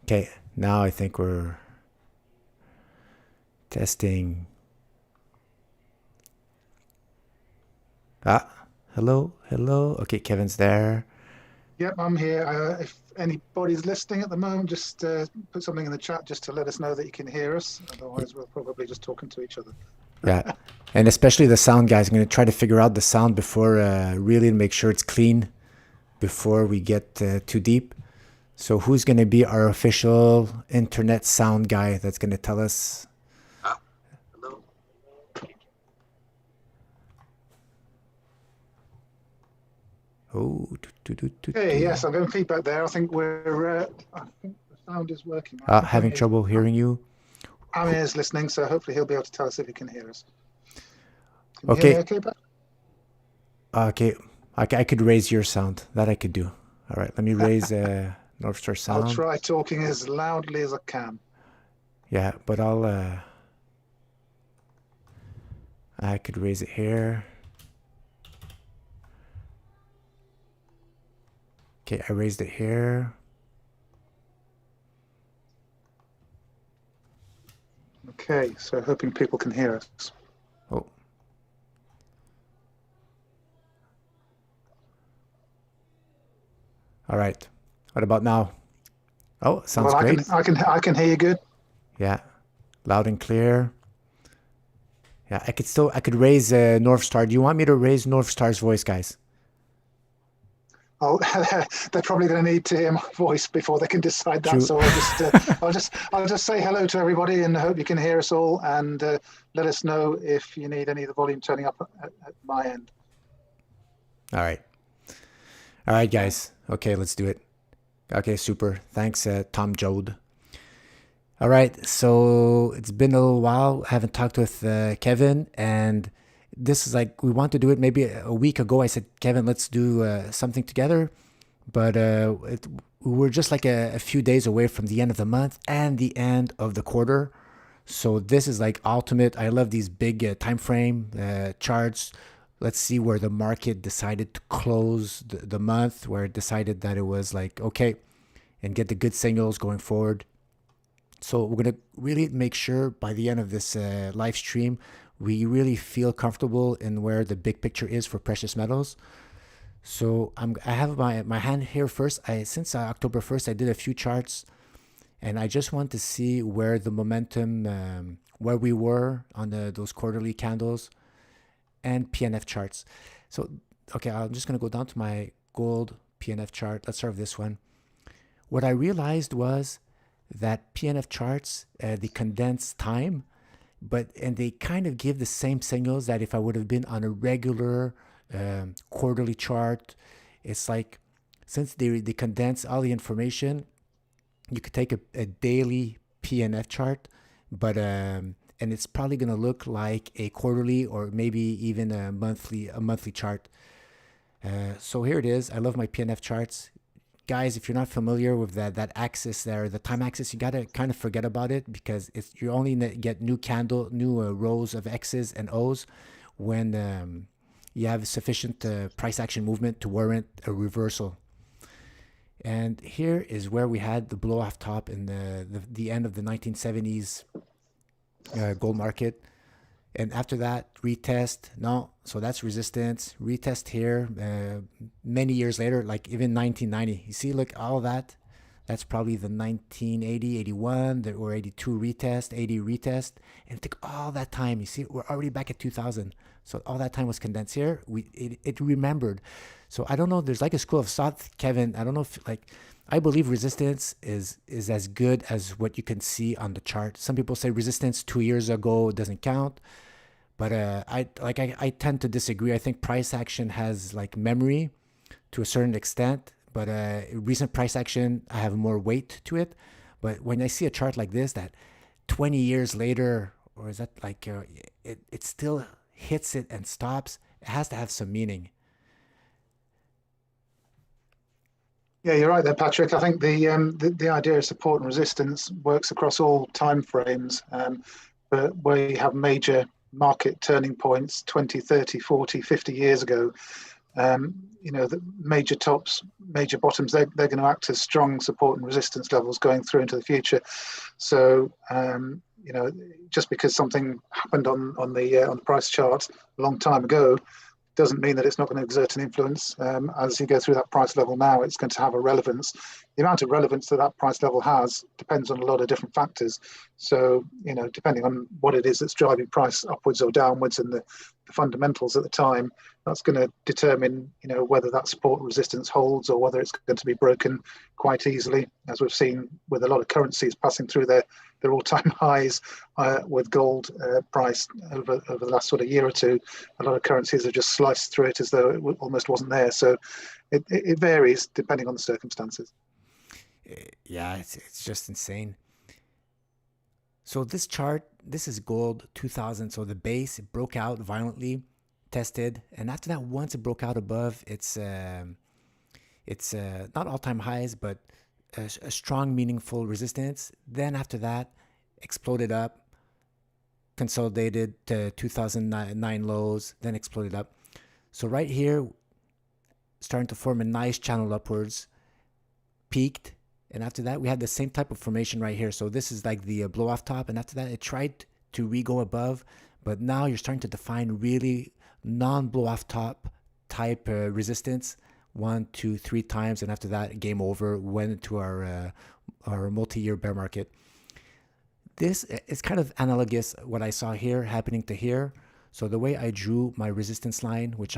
Okay, now I think we're testing. Hello. Okay, Kevin's there. Yep, I'm here. If anybody's listening at the moment, just put something in the chat just to let us know that you can hear us. Otherwise, we're probably just talking to each other. Yeah, and especially the sound, guys. I'm going to try to figure out the sound before really make sure it's clean before we get too deep. So who's going to be our official internet sound guy that's going to tell us? Hello. Oh, Hey, yes, I'm getting feedback there. I think the sound is working. Having trouble hearing you. Amir's listening, so hopefully he'll be able to tell us if he can hear us. Can Okay. you hear me okay, Pat? Okay, I could raise your sound. That I could do. All right, let me raise Northstar sound. I'll try talking as loudly as I can. Yeah, but I could raise it here. Okay, I raised it here. Okay, so hoping people can hear us. Oh. All right. What about now? Oh, sounds great. I can hear you good. Yeah, loud and clear. Yeah, I could raise Northstar. Do you want me to raise Northstar's voice, guys? Oh, they're probably going to need to hear my voice before they can decide that. True. So I'll just say hello to everybody and hope you can hear us all, and let us know if you need any of the volume turning up at my end. All right, guys. Okay, let's do it. Okay, super. Thanks, Tom Jode. All right, so it's been a little while. I haven't talked with Kevin, and this is like, we want to do it maybe a week ago. I said, Kevin, let's do something together. But we're just like a few days away from the end of the month and the end of the quarter. So this is like ultimate. I love these big time frame charts. Let's see where the market decided to close the month, where it decided that it was like, okay, and get the good signals going forward. So we're going to really make sure by the end of this live stream, we really feel comfortable in where the big picture is for precious metals. So I have my hand here first. Since October 1st, I did a few charts, and I just want to see where the momentum, where we were on those quarterly candles and PNF charts. So, okay, I'm just going to go down to my gold PNF chart. Let's start with this one. What I realized was that PNF charts, they condense time, and they kind of give the same signals that if I would have been on a regular quarterly chart. It's like, since they condense all the information, you could take a daily PNF chart, but and it's probably going to look like a quarterly or maybe even a monthly chart. So here it is. I love my PNF charts. Guys, if you're not familiar with that axis there, the time axis, you got to kind of forget about it, because you only get new rows of X's and O's when you have sufficient price action movement to warrant a reversal. And here is where we had the blow off top in the end of the 1970s gold market. And after that, retest. No, so that's resistance. Retest here. Many years later, like even 1990. You see, look, all that. That's probably the 1980, 81, or 82 retest, 80 retest. And it took all that time. You see, we're already back at 2000. So all that time was condensed here. It remembered. So I don't know. There's like a school of thought, Kevin. I don't know if I believe resistance is as good as what you can see on the chart. Some people say resistance 2 years ago doesn't count. But I tend to disagree. I think price action has like memory to a certain extent, but recent price action, I have more weight to it. But when I see a chart like this, that 20 years later, or is that like it still hits it and stops, it has to have some meaning. Yeah, you're right there, Patrick. I think the idea of support and resistance works across all time frames, but where you have major market turning points 20, 30, 40, 50 years ago, The major tops, major bottoms, they're going to act as strong support and resistance levels going through into the future. So, just because something happened on the price chart a long time ago doesn't mean that it's not going to exert an influence. As you go through that price level now, it's going to have a relevance. The amount of relevance that price level has depends on a lot of different factors. So, depending on what it is that's driving price upwards or downwards and the fundamentals at the time, that's going to determine, whether that support resistance holds or whether it's going to be broken quite easily, as we've seen with a lot of currencies passing through their all-time highs with gold price over the last sort of year or two. A lot of currencies have just sliced through it as though it almost wasn't there. So it varies depending on the circumstances. Yeah, it's just insane. So this chart, this is gold 2000. So the base, it broke out violently, tested, and after that, once it broke out above, it's not all-time highs, but a strong, meaningful resistance. Then after that, exploded up, consolidated to 2009 lows, then exploded up. So right here, starting to form a nice channel upwards, peaked, and after that, we had the same type of formation right here. So this is like the blow-off top, and after that, it tried to re-go above, but now you're starting to define really non-blow-off top type resistance 1, 2, 3 times, and after that, game over, went into our multi-year bear market. This is kind of analogous what I saw here happening to here. So the way I drew my resistance line, which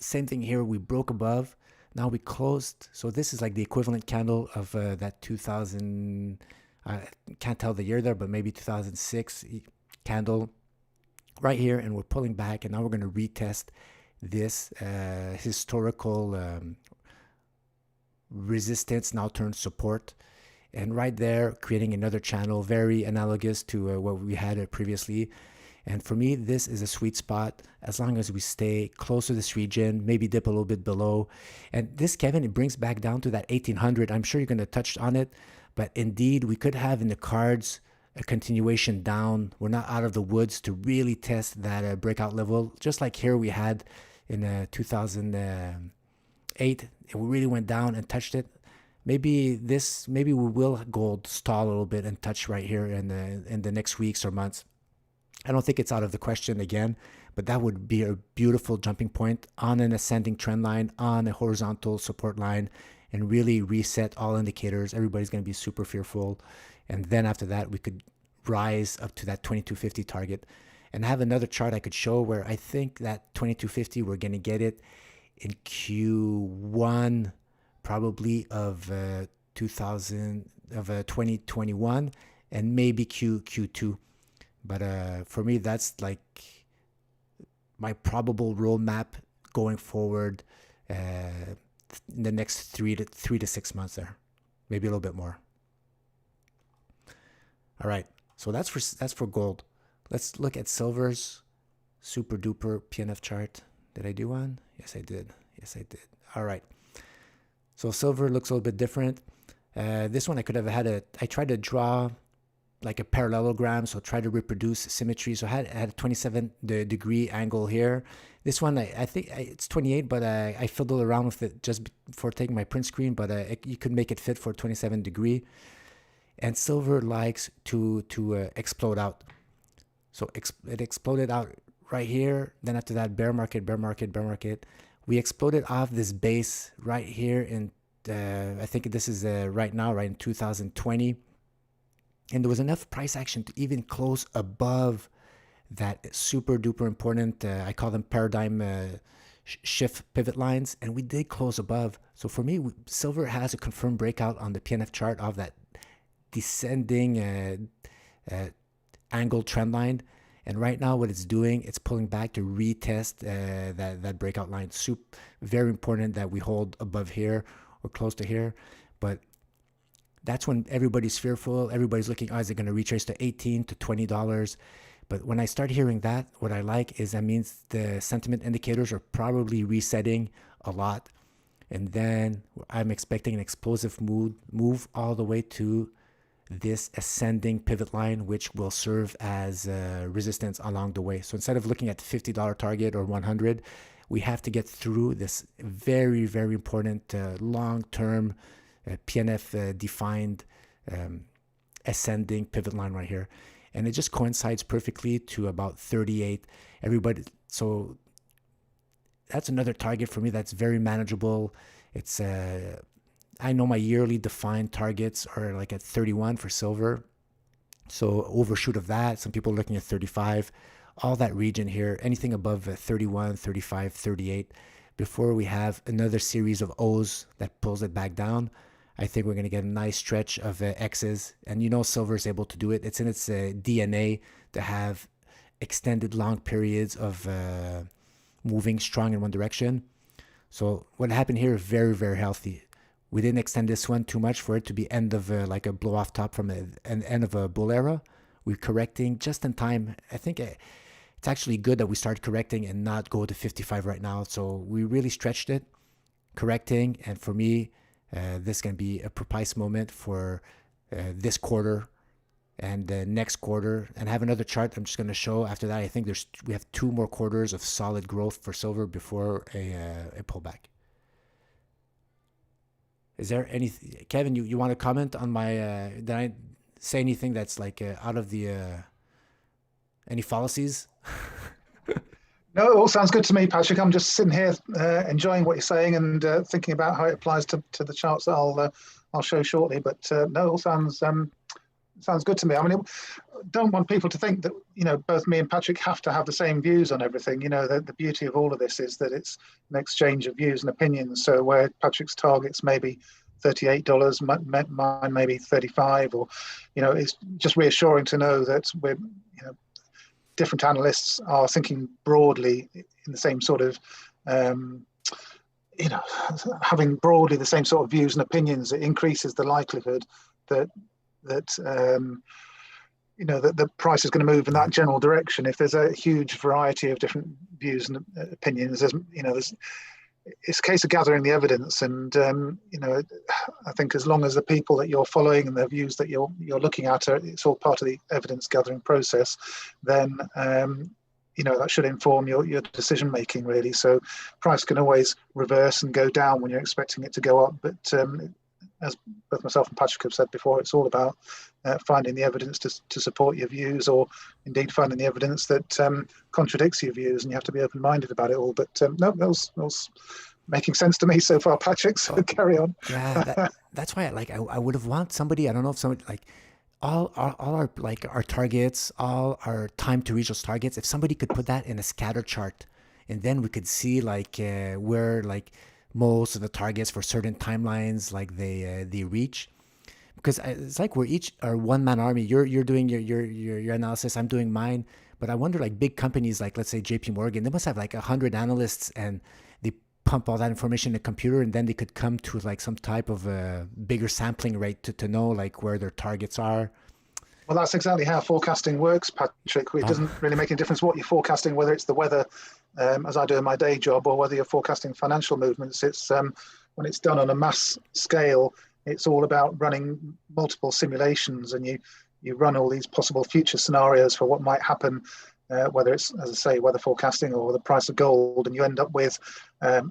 same thing here, we broke above. Now we closed. So this is like the equivalent candle of that 2000, I can't tell the year there, but maybe 2006 candle right here. And we're pulling back, and now we're going to retest this historical resistance, now turned support. And right there, creating another channel, very analogous to what we had previously. And for me, this is a sweet spot as long as we stay close to this region, maybe dip a little bit below. And this, Kevin, it brings back down to that 1800. I'm sure you're going to touch on it, but indeed, we could have in the cards a continuation down. We're not out of the woods to really test that breakout level, just like here we had in 2008. It really went down and touched it. Maybe we will gold stall a little bit and touch right here in the next weeks or months. I don't think it's out of the question again, but that would be a beautiful jumping point on an ascending trend line, on a horizontal support line, and really reset all indicators. Everybody's going to be super fearful. And then after that, we could rise up to that 2250 target. And I have another chart I could show where I think that 2250, we're going to get it in Q1 probably of 2021 and maybe Q2. But for me, that's like my probable roadmap going forward in the next 3 to 6 months there, maybe a little bit more. All right, so that's for gold. Let's look at silver's super duper PNF chart. Did I do one? Yes, I did. All right. So silver looks a little bit different. This one I could have had I tried to draw like a parallelogram, so try to reproduce symmetry. So I had a 27 degree angle here. This one, I think it's 28, but I fiddled around with it just before taking my print screen, but you could make it fit for 27 degree. And silver likes to explode out. So it exploded out right here. Then after that, bear market. We exploded off this base right here in, I think this is right now, right in 2020. And there was enough price action to even close above that super duper important, I call them paradigm shift pivot lines. And we did close above. So for me, silver has a confirmed breakout on the PNF chart of that descending angled trend line. And right now what it's doing, it's pulling back to retest that breakout line. Very important that we hold above here or close to here. But that's when everybody's fearful. Everybody's looking, is it going to retrace to $18 to $20? But when I start hearing that, what I like is that means the sentiment indicators are probably resetting a lot. And then I'm expecting an explosive move all the way to this ascending pivot line, which will serve as resistance along the way. So instead of looking at the $50 target or 100, we have to get through this very, very important long-term PNF defined ascending pivot line right here. And it just coincides perfectly to about 38. Everybody, so that's another target for me that's very manageable. It's I know my yearly defined targets are like at 31 for silver. So overshoot of that, some people are looking at 35. All that region here, anything above 31, 35, 38, before we have another series of O's that pulls it back down, I think we're going to get a nice stretch of X's. And you know silver is able to do it. It's in its DNA to have extended long periods of moving strong in one direction. So what happened here is very, very healthy. We didn't extend this one too much for it to be end of like a blow off top from an end of a bull era. We're correcting just in time. I think it's actually good that we start correcting and not go to 55 right now. So we really stretched it, correcting. And for me, this can be a precise moment for this quarter and the next quarter. And I have another chart I'm just going to show after that. I think we have 2 more quarters of solid growth for silver before a pullback. Is there any, Kevin, you want to comment on my, did I say anything that's like out of the, any fallacies? No, it all sounds good to me, Patrick. I'm just sitting here enjoying what you're saying and thinking about how it applies to the charts that I'll show shortly. But no, it all sounds good to me. I mean, don't want people to think that, you know, both me and Patrick have to have the same views on everything. You know, the beauty of all of this is that it's an exchange of views and opinions. So where Patrick's target's maybe $38, mine maybe 35, or, you know, it's just reassuring to know that we're, you know, different analysts are thinking broadly in the same sort of, you know, having broadly the same sort of views and opinions. It increases the likelihood that you know, that the price is going to move in that general direction. If there's a huge variety of different views and opinions, it's a case of gathering the evidence. And you know, I think as long as the people that you're following and the views that you're looking at it's all part of the evidence gathering process, then you know, that should inform your decision making, really. So price can always reverse and go down when you're expecting it to go up, but as both myself and Patrick have said before, it's all about finding the evidence to support your views, or indeed finding the evidence that contradicts your views, and you have to be open-minded about it all. But no, that was making sense to me so far, Patrick, so carry on. Yeah, that's why I would have wanted somebody, I don't know if somebody, like all our like our targets, all our time to reach those targets, if somebody could put that in a scatter chart, and then we could see like where like most of the targets for certain timelines like they reach, because it's like we're each our one-man army. You're doing your analysis, I'm doing mine, but I wonder, like big companies like, let's say JP Morgan, they must have like 100 analysts, and they pump all that information in a computer, and then they could come to like some type of a bigger sampling rate to know like where their targets are. Well, that's exactly how forecasting works, Patrick. It doesn't really make any difference what you're forecasting, whether it's the weather, as I do in my day job, or whether you're forecasting financial movements. It's when it's done on a mass scale, it's all about running multiple simulations, and you run all these possible future scenarios for what might happen, whether it's, as I say, weather forecasting or the price of gold, and you end up with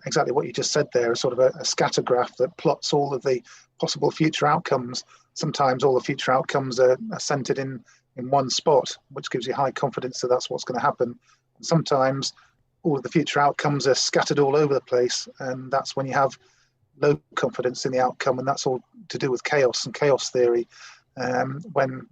exactly what you just said there, sort of a scatter graph that plots all of the possible future outcomes. Sometimes all the future outcomes are centered in one spot, which gives you high confidence that that's what's going to happen. And sometimes all of the future outcomes are scattered all over the place, and that's when you have low confidence in the outcome, and that's all to do with chaos and chaos theory. When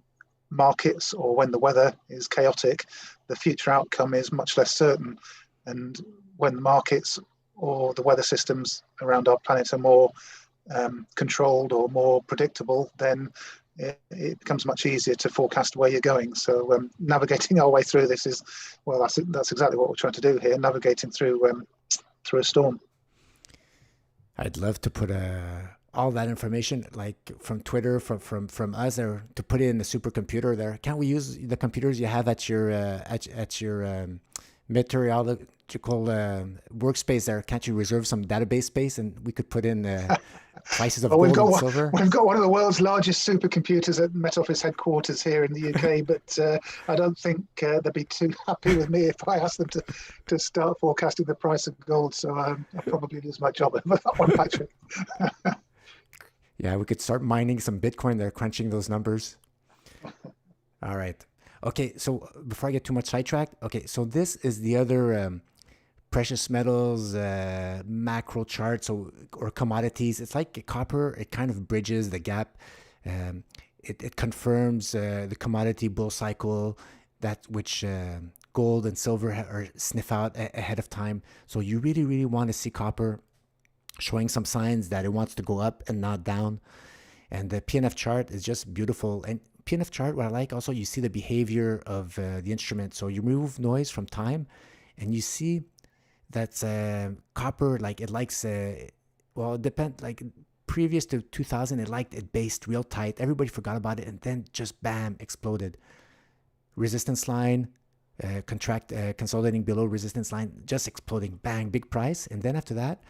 markets or when the weather is chaotic, the future outcome is much less certain. And when the markets or the weather systems around our planet are more controlled or more predictable, then it becomes much easier to forecast where you're going. So navigating our way through this is, well, that's exactly what we're trying to do here, navigating through a storm. I'd love to put all that information, like from Twitter, from us, or to put it in the supercomputer there. Can't we use the computers you have at your meteorological workspace there? Can't you reserve some database space, and we could put in prices of Well, gold and silver. we've got one of the world's largest supercomputers at Met Office headquarters here in the UK, but I don't think they'd be too happy with me if I asked them to start forecasting the price of gold. So I'll probably lose my job over that one, Patrick. Yeah, we could start mining some Bitcoin. They're crunching those numbers. All right. Okay, so before I get too much sidetracked, okay, so this is the other precious metals macro chart, or commodities. It's like copper. It kind of bridges the gap. It confirms the commodity bull cycle, that which gold and silver are sniff out ahead of time. So you really, really want to see copper showing some signs that it wants to go up and not down. And the PNF chart is just beautiful. And PNF chart, what I like also, you see the behavior of the instrument. So you remove noise from time, and you see that copper, like it likes, well, it depends, like previous to 2000, it based real tight. Everybody forgot about it, and then just bam, exploded. Resistance line, consolidating below resistance line, just exploding, bang, big price. And then after that,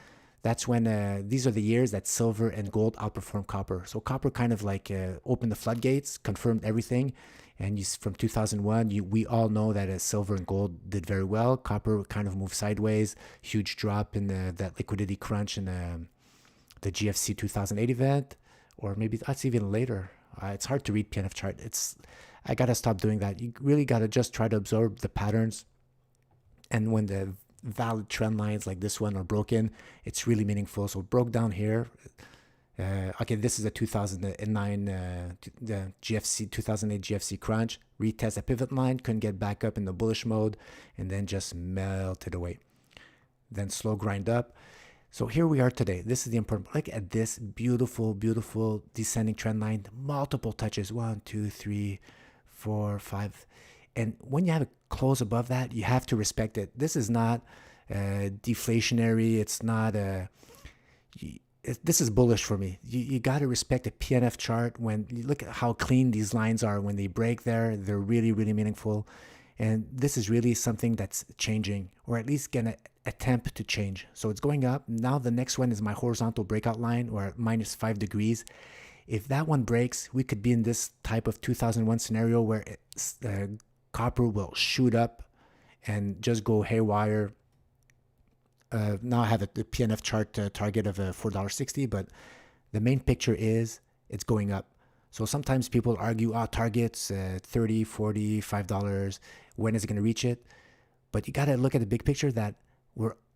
that's when these are the years that silver and gold outperform copper. So copper kind of like opened the floodgates, confirmed everything. And from 2001, we all know that silver and gold did very well. Copper kind of moved sideways, huge drop in that liquidity crunch in the GFC 2008 event, or maybe that's even later. It's hard to read PNF chart. I got to stop doing that. You really got to just try to absorb the patterns. And when the valid trend lines like this one are broken, it's really meaningful. So broke down here. Okay, this is a 2009 the GFC 2008 GFC crunch. Retest a pivot line, couldn't get back up in the bullish mode, and then just melted away. Then slow grind up. So here we are today. This is the important. Look at this beautiful, beautiful descending trend line. Multiple touches. 1, 2, 3, 4, 5. And when you have a close above that, you have to respect it. This is not deflationary. It's not this is bullish for me. You got to respect a PNF chart. When you look at how clean these lines are, when they break there, they're really, really meaningful. And this is really something that's changing, or at least going to attempt to change. So it's going up. Now the next one is my horizontal breakout line, or minus 5 degrees. If that one breaks, we could be in this type of 2001 scenario where copper will shoot up and just go haywire. Now I have the PNF chart target of $4.60, but the main picture is it's going up. So sometimes people argue, targets $30, $40, $5. When is it going to reach it? But you got to look at the big picture that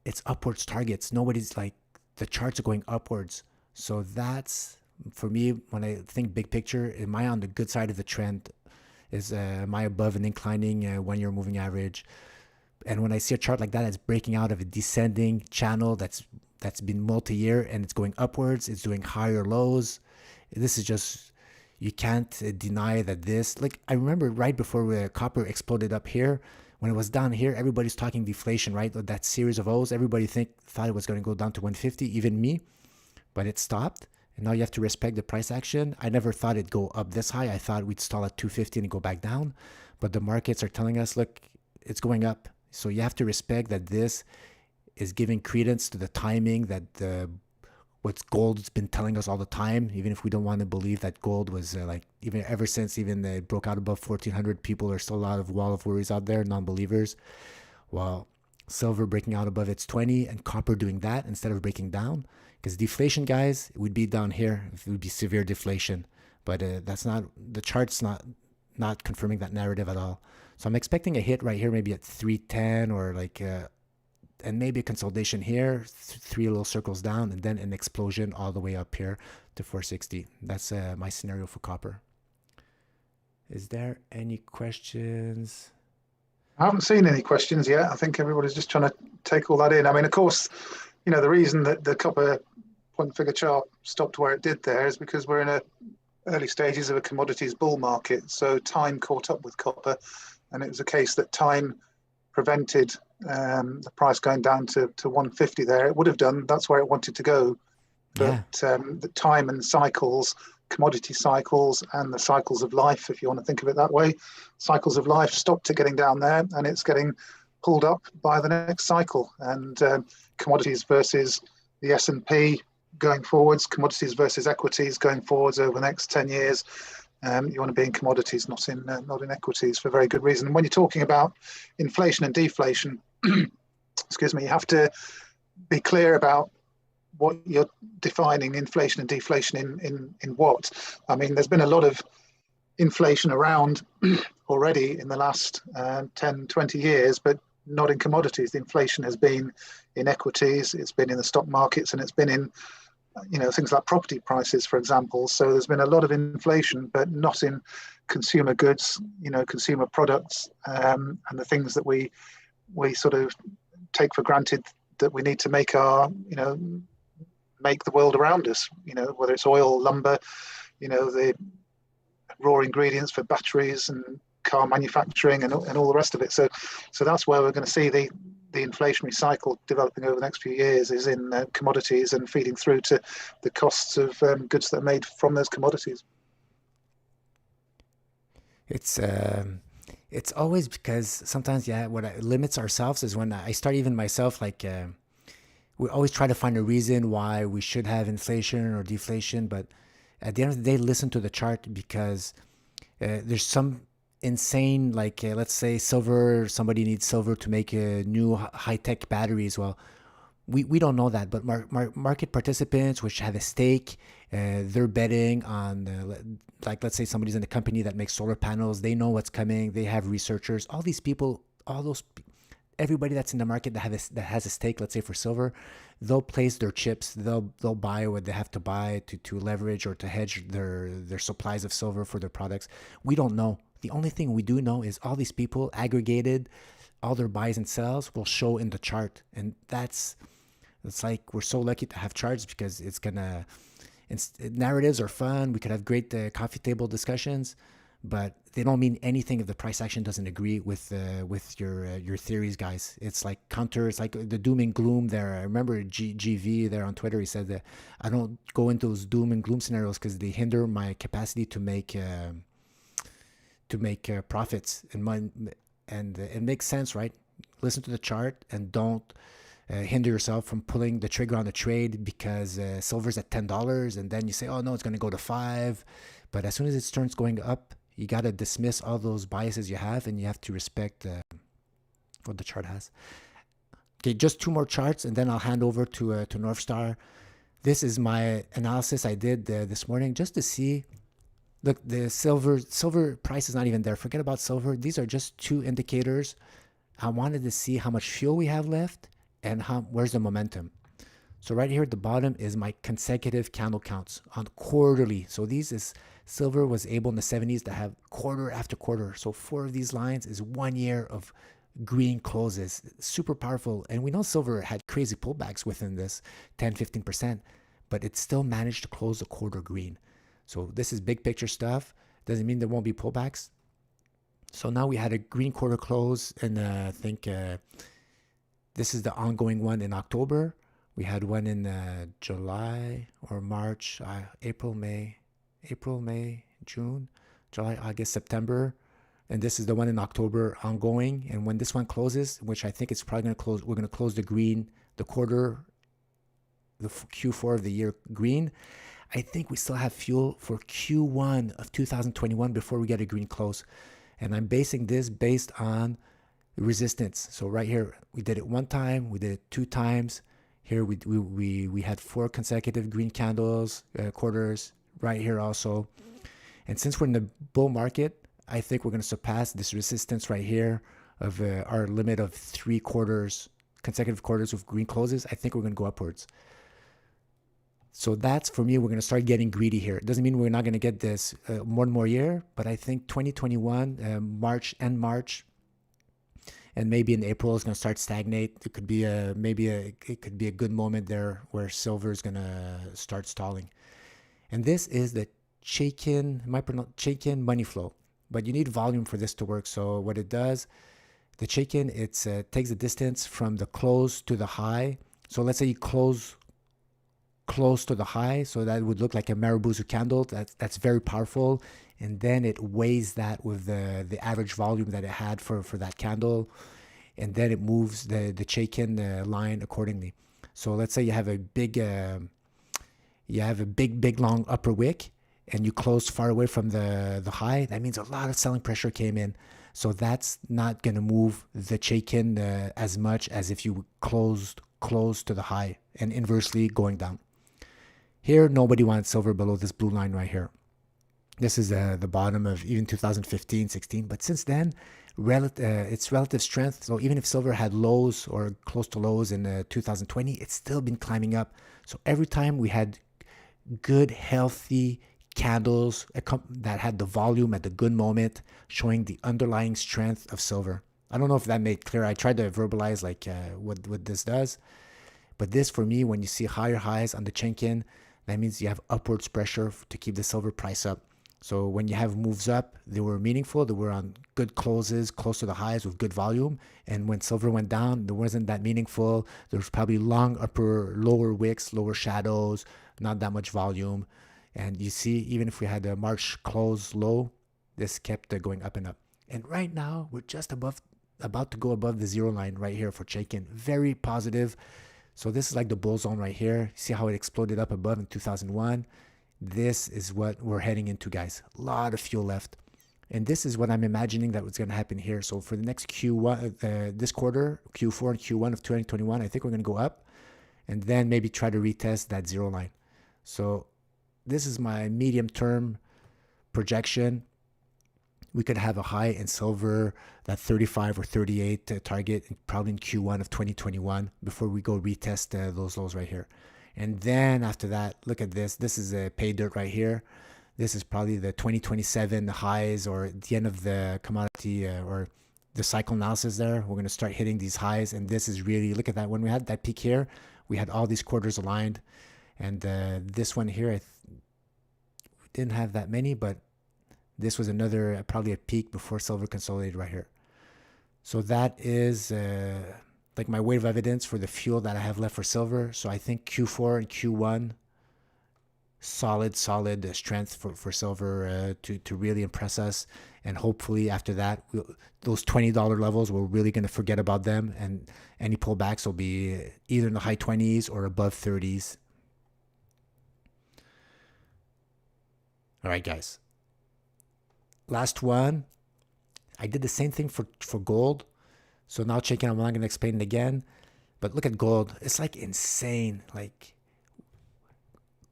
it's upwards targets. Nobody's like, the charts are going upwards. So that's, for me, when I think big picture, am I on the good side of the trend? Am I above an inclining 1-year moving average? And when I see a chart like that, it's breaking out of a descending channel that's been multi-year, and it's going upwards, it's doing higher lows. This is just, you can't deny that this, like I remember right before copper exploded up here, when it was down here, everybody's talking deflation, right? That series of O's, everybody thought it was going to go down to 150, even me, but it stopped. And now you have to respect the price action. I never thought it'd go up this high. I thought we'd stall at 250 and go back down. But the markets are telling us, look, it's going up. So you have to respect that this is giving credence to the timing that what gold's been telling us all the time, even if we don't want to believe that gold was even ever since it broke out above 1400, people are still a lot of wall of worries out there, non-believers. Well, silver breaking out above its 20 and copper doing that instead of breaking down. Because deflation, guys, it would be down here. It would be severe deflation. But that's not, the chart's not confirming that narrative at all. So I'm expecting a hit right here, maybe at 310 or and maybe a consolidation here, 3 little circles down, and then an explosion all the way up here to 460. That's my scenario for copper. Is there any questions? I haven't seen any questions yet. I think everybody's just trying to take all that in. I mean, of course, the reason that the copper point figure chart stopped where it did there is because we're in early stages of a commodities bull market. So time caught up with copper, and it was a case that time prevented the price going down to 150 there. It would have done. That's where it wanted to go. But the time and cycles, commodity cycles and the cycles of life, if you want to think of it that way, cycles of life stopped it getting down there, and it's getting pulled up by the next cycle. And commodities versus the S&P, going forwards, commodities versus equities going forwards over the next 10 years. You want to be in commodities, not in equities, for very good reason. And when you're talking about inflation and deflation, excuse me, you have to be clear about what you're defining inflation and deflation in what. I mean, there's been a lot of inflation around already in the last 10, 20 years, but not in commodities. The inflation has been in equities, it's been in the stock markets, and it's been in things like property prices, for example. So there's been a lot of inflation, but not in consumer goods, consumer products, and the things that we sort of take for granted that we need to make make the world around us, whether it's oil, lumber, the raw ingredients for batteries and car manufacturing and all the rest of it. So that's where we're going to see the inflationary cycle developing over the next few years, is in commodities and feeding through to the costs of goods that are made from those commodities. It's always because sometimes, what limits ourselves is when I start even myself, like we always try to find a reason why we should have inflation or deflation, but at the end of the day, listen to the chart, because there's some insane, like let's say silver, somebody needs silver to make new high-tech batteries. Well, we don't know that, but market participants which have a stake, they're betting on like, let's say somebody's in a company that makes solar panels, they know what's coming, they have researchers, all these people, everybody that's in the market that has a stake, let's say for silver, they'll place their chips, they'll buy what they have to buy to leverage or to hedge their supplies of silver for their products. We don't know. The only thing we do know is all these people aggregated, all their buys and sells will show in the chart. And it's like, we're so lucky to have charts, because narratives are fun. We could have great coffee table discussions, but they don't mean anything if the price action doesn't agree with your theories, guys. It's like counter. It's like the doom and gloom there. I remember GV there on Twitter. He said that I don't go into those doom and gloom scenarios because they hinder my capacity to make profits and it makes sense, right? Listen to the chart and don't hinder yourself from pulling the trigger on the trade because silver's at $10 and then you say, oh no, it's going to go to $5. But as soon as it starts going up, you got to dismiss all those biases you have, and you have to respect what the chart has. Okay, just two more charts, and then I'll hand over to Northstar. This is my analysis I did this morning just to see. Look, the silver price is not even there. Forget about silver. These are just two indicators. I wanted to see how much fuel we have left and where's the momentum. So right here at the bottom is my consecutive candle counts on quarterly. So silver was able in the 70s to have quarter after quarter. So 4 of these lines is 1 year of green closes. Super powerful. And we know silver had crazy pullbacks within this 10, 15%, but it still managed to close the quarter green. So this is big picture stuff. Doesn't mean there won't be pullbacks. So now we had a green quarter close, and I think this is the ongoing one in October. We had one in July or March, April, May, June, July, August, September. And this is the one in October ongoing. And when this one closes, which I think it's probably going to close, we're going to close the quarter, the Q4 of the year green. I think we still have fuel for Q1 of 2021 before we get a green close. And I'm basing this based on resistance. So right here, we did it 1 time, we did it 2 times. Here we had 4 consecutive green candles, quarters, right here also. And since we're in the bull market, I think we're going to surpass this resistance right here of our limit of 3 quarters, consecutive quarters with green closes. I think we're going to go upwards. So that's, for me, we're going to start getting greedy here. It doesn't mean we're not going to get this one more year, but I think 2021, March, and maybe in April is going to start stagnate. It could be it could be a good moment there where silver is going to start stalling. And this is the Chaikin money flow, but you need volume for this to work. So what it does, the Chaikin, it takes the distance from the close to the high. So let's say you close close to the high, so that would look like a Marubozu candle. That's very powerful, and then it weighs that with the average volume that it had for that candle, and then it moves the Chaikin line accordingly. So let's say you have a big you have a big long upper wick and you close far away from the high, that means a lot of selling pressure came in. So that's not going to move the Chaikin as much as if you closed close to the high, and inversely going down. Here, nobody wanted silver below this blue line right here. This is the bottom of even 2015, 16. But since then, its relative strength, so even if silver had lows or close to lows in 2020, it's still been climbing up. So every time we had good, healthy candles that had the volume at the good moment, showing the underlying strength of silver. I don't know if that made clear. I tried to verbalize like what this does. But this, for me, when you see higher highs on the Chaikin, that means you have upwards pressure to keep the silver price up. So when you have moves up, they were meaningful. They were on good closes, close to the highs with good volume. And when silver went down, there wasn't that meaningful. There was probably long lower wicks, lower shadows, not that much volume. And you see, even if we had a March close low, this kept going up and up. And right now, we're just about to go above the zero line right here for Chaikin. Very positive. So this is like the bull zone right here. See how it exploded up above in 2001? This is what we're heading into, guys. A lot of fuel left. And this is what I'm imagining that was going to happen here. So for the next Q1, this quarter, Q4 and Q1 of 2021, I think we're going to go up and then maybe try to retest that zero line. So this is my medium-term projection. We could have a high in silver, that 35 or 38 target, probably in Q1 of 2021 before we go retest those lows right here. And then after that, look at this. This is a pay dirt right here. This is probably the 2027 highs or the end of the commodity or the cycle analysis there. We're going to start hitting these highs. And this is really, look at that. When we had that peak here, we had all these quarters aligned. And this one here, didn't have that many, but this was another, probably a peak before silver consolidated right here. So that is like my weight of evidence for the fuel that I have left for silver. So I think Q4 and Q1, solid strength for silver to really impress us. And hopefully after that, those $20 levels, we're really going to forget about them. And any pullbacks will be either in the high 20s or above 30s. All right, guys. Last one. I did the same thing for gold. So now Chaikin, I'm not going to explain it again. But look at gold. It's like insane. Like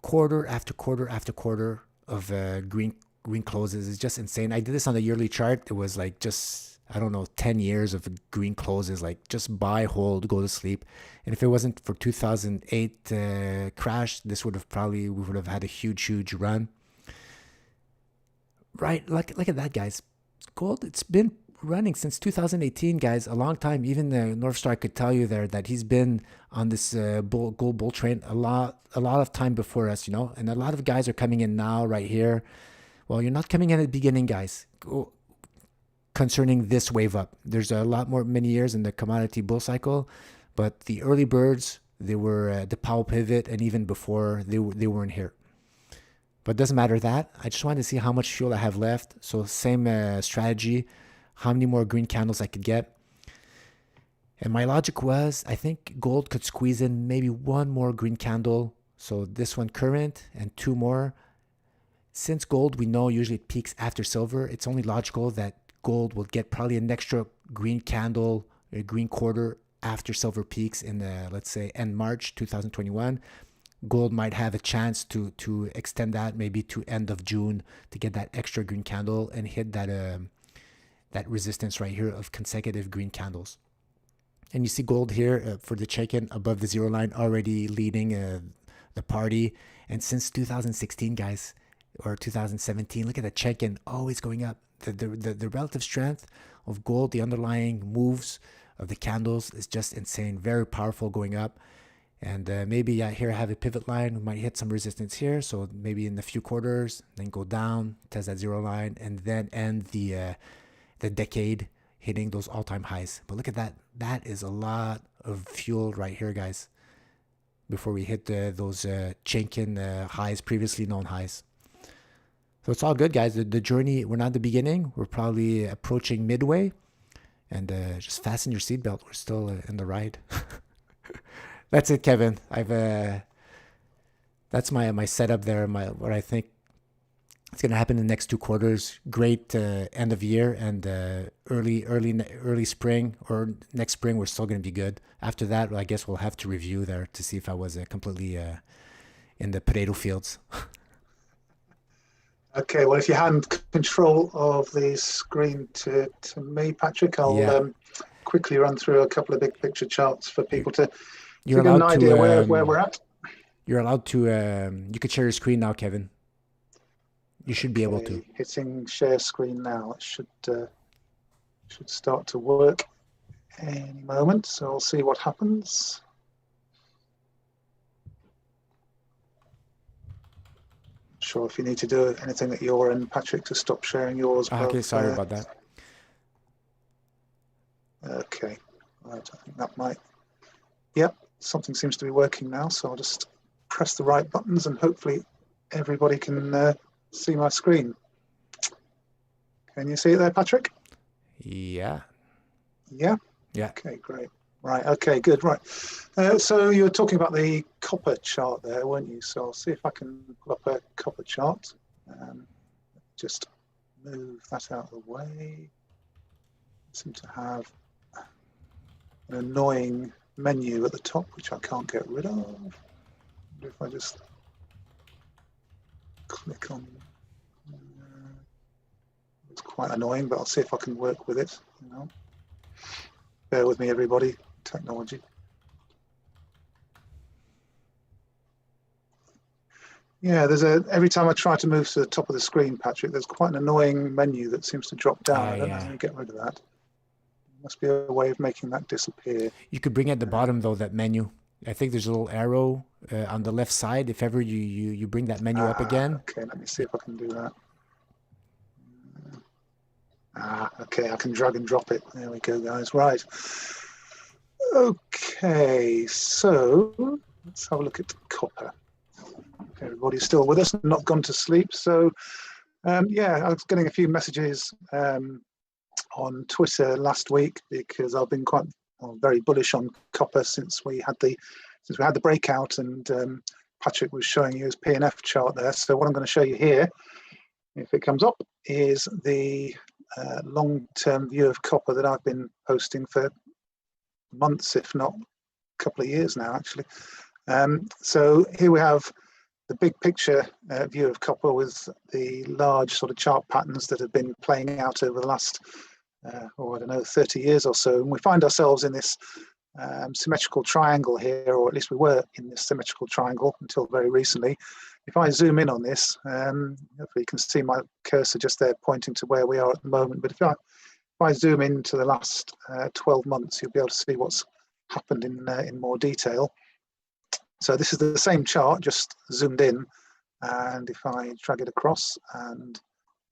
quarter after quarter after quarter of green closes. It's just insane. I did this on the yearly chart. It was like just, I don't know, 10 years of green closes. Like just buy, hold, go to sleep. And if it wasn't for 2008 crash, we would have had a huge run. Right, look at that, guys. Gold, it's been running since 2018, guys, a long time. Even the Northstar could tell you there that he's been on this gold bull train a lot of time before us, and a lot of guys are coming in now right here. Well, you're not coming in at the beginning, guys, concerning this wave up. There's a lot many years in the commodity bull cycle, but the early birds, they were the Powell pivot, and even before they weren't here. But it doesn't matter that. I just wanted to see how much fuel I have left. So same strategy, how many more green candles I could get. And my logic was, I think gold could squeeze in maybe one more green candle. So this one current and two more. Since gold, we know usually it peaks after silver, it's only logical that gold will get probably an extra green candle, a green quarter after silver peaks in, let's say, end March 2021. Gold might have a chance to extend that maybe to end of June to get that extra green candle and hit that resistance right here of consecutive green candles. And you see gold here for the Chaikin above the zero line already leading the party. And since 2016, guys, or 2017, look at the Chaikin always going up. The relative strength of gold, the underlying moves of the candles is just insane. Very powerful going up. And maybe here I have a pivot line. We might hit some resistance here. So maybe in a few quarters, then go down, test that zero line, and then end the decade hitting those all-time highs. But look at that. That is a lot of fuel right here, guys, before we hit those Chaikin highs, previously known highs. So it's all good, guys. The journey, we're not at the beginning. We're probably approaching midway. And just fasten your seatbelt. We're still in the ride. That's it, Kevin. That's my setup there. What I think it's going to happen in the next 2 quarters. Great end of year and early spring or next spring. We're still going to be good. After that, I guess we'll have to review there to see if I was completely in the potato fields. Okay, well, if you hand control of the screen to me, Patrick, I'll Yeah, quickly run through a couple of big picture charts for people to you're get an allowed idea to. where we're at. You're allowed to. You could share your screen now, Kevin. You should be able to. Hitting share screen now. It should start to work any moment. So I'll see what happens. Sure, if you need to do anything at your end, Patrick, to stop sharing yours. Okay, sorry about that. Okay, right. I think that might. Yep, something seems to be working now. So I'll just press the right buttons and hopefully everybody can see my screen. Can you see it there, Patrick? Yeah. Yeah? Yeah. Okay, great. Right, okay, good, right. So you were talking about the copper chart there, weren't you? So I'll see if I can pull up a copper chart. Just move that out of the way. I seem to have an annoying menu at the top, which I can't get rid of. If I just click on, it's quite annoying, but I'll see if I can work with it. You know, bear with me, everybody. Technology. Yeah, every time I try to move to the top of the screen, Patrick, there's quite an annoying menu that seems to drop down. I don't know how to get rid of that. There must be a way of making that disappear. You could bring at the bottom though that menu. I think there's a little arrow on the left side. If ever you bring that menu up again. Okay, let me see if I can do that. Okay, I can drag and drop it. There we go, guys. Right. Okay, so let's have a look at copper. Okay, everybody's still with us, not gone to sleep. So, yeah, I was getting a few messages on Twitter last week because I've been very bullish on copper since we had the breakout, and Patrick was showing you his P&F chart there. So what I'm going to show you here, if it comes up, is the long-term view of copper that I've been posting for months, if not a couple of years now, actually. So here we have the big picture view of copper with the large sort of chart patterns that have been playing out over the last, 30 years or so. And we find ourselves in this symmetrical triangle here, or at least we were in this symmetrical triangle until very recently. If I zoom in on this, hopefully you can see my cursor just there pointing to where we are at the moment. But if I zoom into the last 12 months, you'll be able to see what's happened in more detail. So this is the same chart, just zoomed in. And if I drag it across and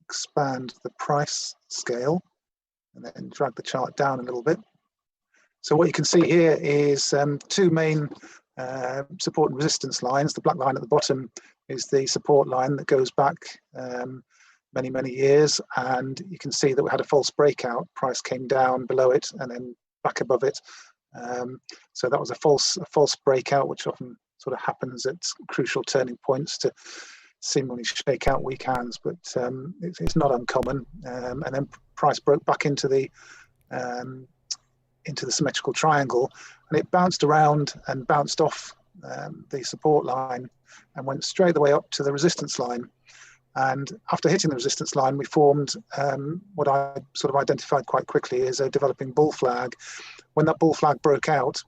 expand the price scale, and then drag the chart down a little bit. So what you can see here is two main support and resistance lines. The black line at the bottom is the support line that goes back many, many years. And you can see that we had a false breakout. Price came down below it and then back above it. So that was a false breakout, which often sort of happens at crucial turning points to seemingly shake out weak hands, but it's not uncommon. And then price broke back into the symmetrical triangle, and it bounced around and bounced off the support line and went straight the way up to the resistance line. And after hitting the resistance line, we formed what I sort of identified quite quickly as a developing bull flag. When that bull flag broke out,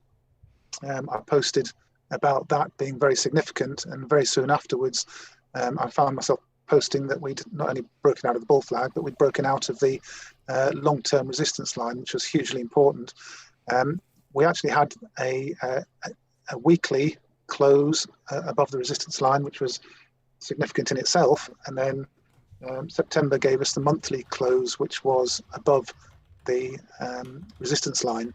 I posted about that being very significant, and very soon afterwards, I found myself posting that we'd not only broken out of the bull flag, but we'd broken out of the long-term resistance line, which was hugely important. We actually had a weekly close above the resistance line, which was significant in itself. And then September gave us the monthly close, which was above the resistance line.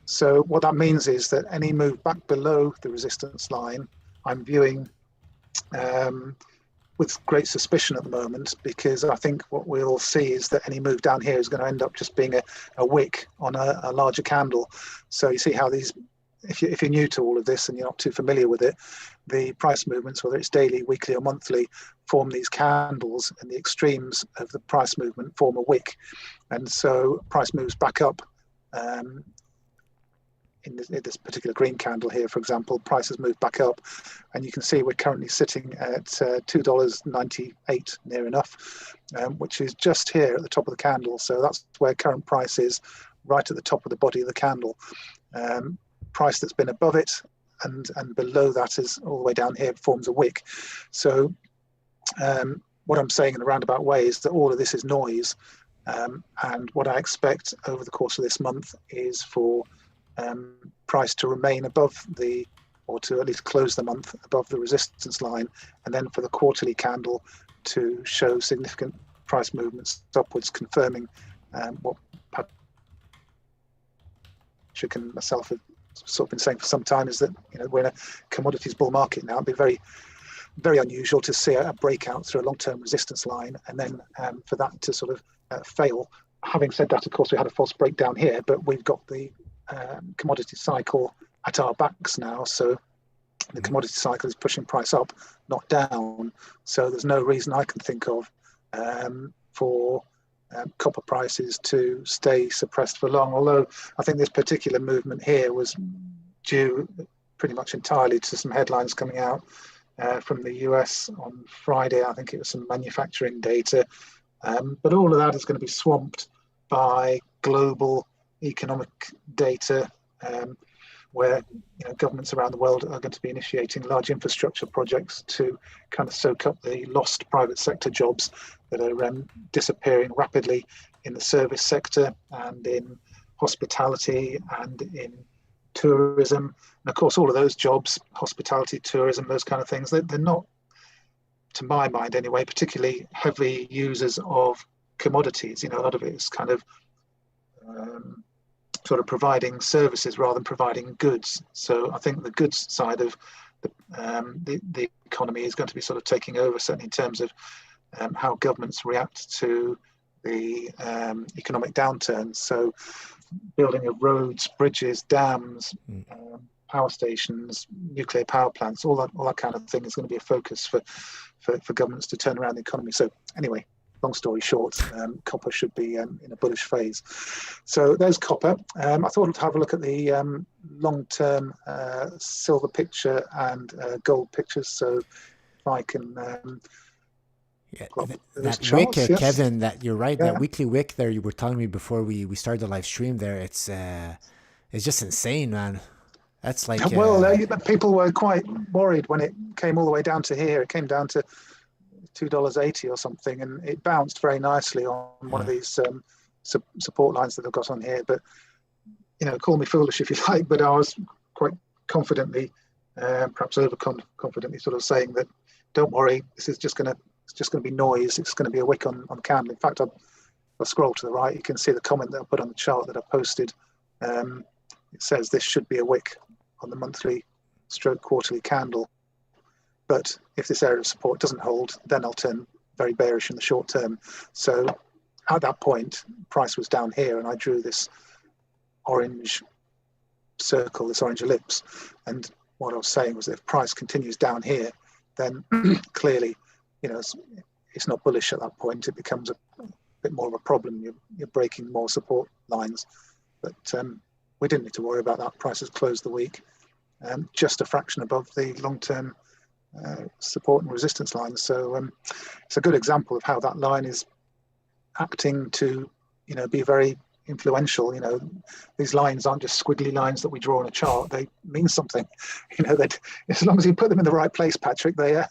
So what that means is that any move back below the resistance line, I'm viewing with great suspicion at the moment, because I think what we'll see is that any move down here is going to end up just being a wick on a larger candle. So you see how these if you're new to all of this and you're not too familiar with it, the price movements, whether it's daily, weekly, or monthly, form these candles, and the extremes of the price movement form a wick. And so price moves back up. In this particular green candle here, for example, prices move back up, and you can see we're currently sitting at $2.98 near enough, which is just here at the top of the candle. So that's where current price is, right at the top of the body of the candle. Price that's been above it and below that is all the way down here, forms a wick. So what I'm saying in a roundabout way is that all of this is noise, and what I expect over the course of this month is for price to remain above or to at least close the month above the resistance line, and then for the quarterly candle to show significant price movements upwards, confirming what Patrick and myself have sort of been saying for some time, is that we're in a commodities bull market now. It'd be very, very unusual to see a breakout through a long-term resistance line and then for that to sort of fail. Having said that, of course, we had a false breakdown here, but we've got the commodity cycle at our backs now, so the commodity cycle is pushing price up, not down. So there's no reason I can think of for copper prices to stay suppressed for long, although I think this particular movement here was due pretty much entirely to some headlines coming out from the US on Friday. I think it was some manufacturing data, but all of that is going to be swamped by global economic data, where governments around the world are going to be initiating large infrastructure projects to kind of soak up the lost private sector jobs that are disappearing rapidly in the service sector and in hospitality and in tourism. And of course, all of those jobs, hospitality, tourism, those kind of things, they're not, to my mind anyway, particularly heavy users of commodities. A lot of it is kind of sort of providing services rather than providing goods. So I think the goods side of the economy is going to be sort of taking over, certainly in terms of how governments react to the economic downturn. So building of roads, bridges, dams, power stations, nuclear power plants, all that kind of thing is going to be a focus for governments to turn around the economy. So anyway, long story short, copper should be in a bullish phase. So there's copper. I thought I'd have a look at the long-term silver picture and gold pictures. So if I can... that wick, yes. Kevin, that you're right, that weekly wick there you were telling me before we started the live stream there, it's just insane, man. That's like... Well, people were quite worried when it came all the way down to here. It came down to $2.80 or something, and it bounced very nicely on one of these support lines that I've got on here. But call me foolish if you like, but I was quite confidently, perhaps overconfidently, sort of saying that don't worry, this is just going to be noise. It's going to be a wick on the candle. In fact, I'll scroll to the right. You can see the comment that I put on the chart that I posted. It says this should be a wick on the monthly / quarterly candle. But if this area of support doesn't hold, then I'll turn very bearish in the short term. So at that point, price was down here, and I drew this orange circle, this orange ellipse. And what I was saying was that if price continues down here, then clearly, it's not bullish at that point. It becomes a bit more of a problem. You're breaking more support lines. But we didn't need to worry about that. Prices closed the week just a fraction above the long-term support and resistance lines. So it's a good example of how that line is acting to be very influential. These lines aren't just squiggly lines that we draw on a chart. They mean something. That as long as you put them in the right place, Patrick, they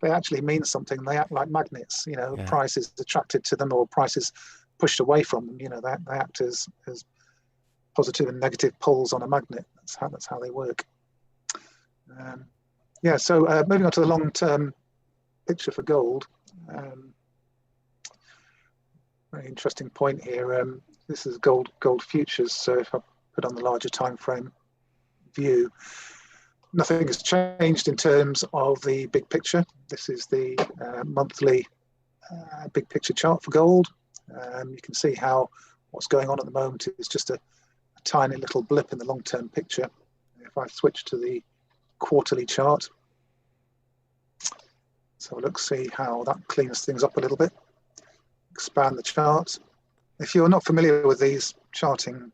actually mean something. They act like magnets. Price is attracted to them or price is pushed away from them. They act as positive and negative poles on a magnet. That's how they work. So moving on to the long-term picture for gold. Very interesting point here. This is gold futures. So if I put on the larger time frame view, nothing has changed in terms of the big picture. This is the monthly big picture chart for gold. You can see how what's going on at the moment is just a tiny little blip in the long-term picture. If I switch to the quarterly chart, so let's see how that cleans things up a little bit. Expand the chart. If you're not familiar with these charting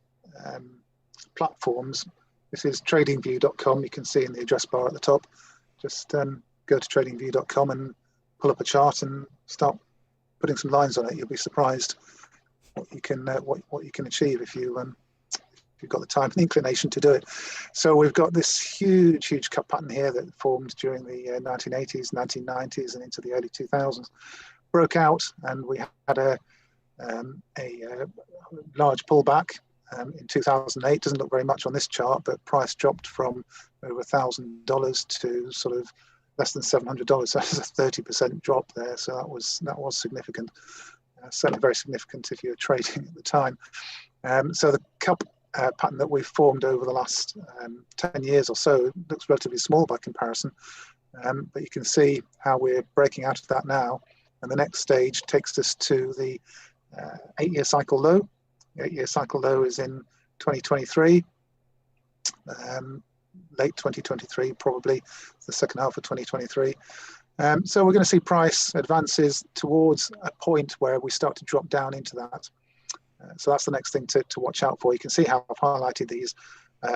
platforms, this is tradingview.com. You can see in the address bar at the top. Just go to tradingview.com and pull up a chart and start putting some lines on it. You'll be surprised what you can achieve if you've got the time and the inclination to do it. So we've got this huge cup pattern here that formed during the 1980s, 1990s, and into the early 2000s. Broke out, and we had a large pullback in 2008. Doesn't look very much on this chart, but price dropped from over $1,000 to sort of less than $700. That's a 30% drop there. So that was significant. Certainly very significant if you were trading at the time. So the cup pattern that we've formed over the last 10 years or so looks relatively small by comparison, but you can see how we're breaking out of that now. And the next stage takes us to the 8-year cycle low. The 8-year cycle low is in 2023, late 2023, probably the second half of 2023. So we're going to see price advances towards a point where we start to drop down into that. So that's the next thing to watch out for. You can see how I've highlighted these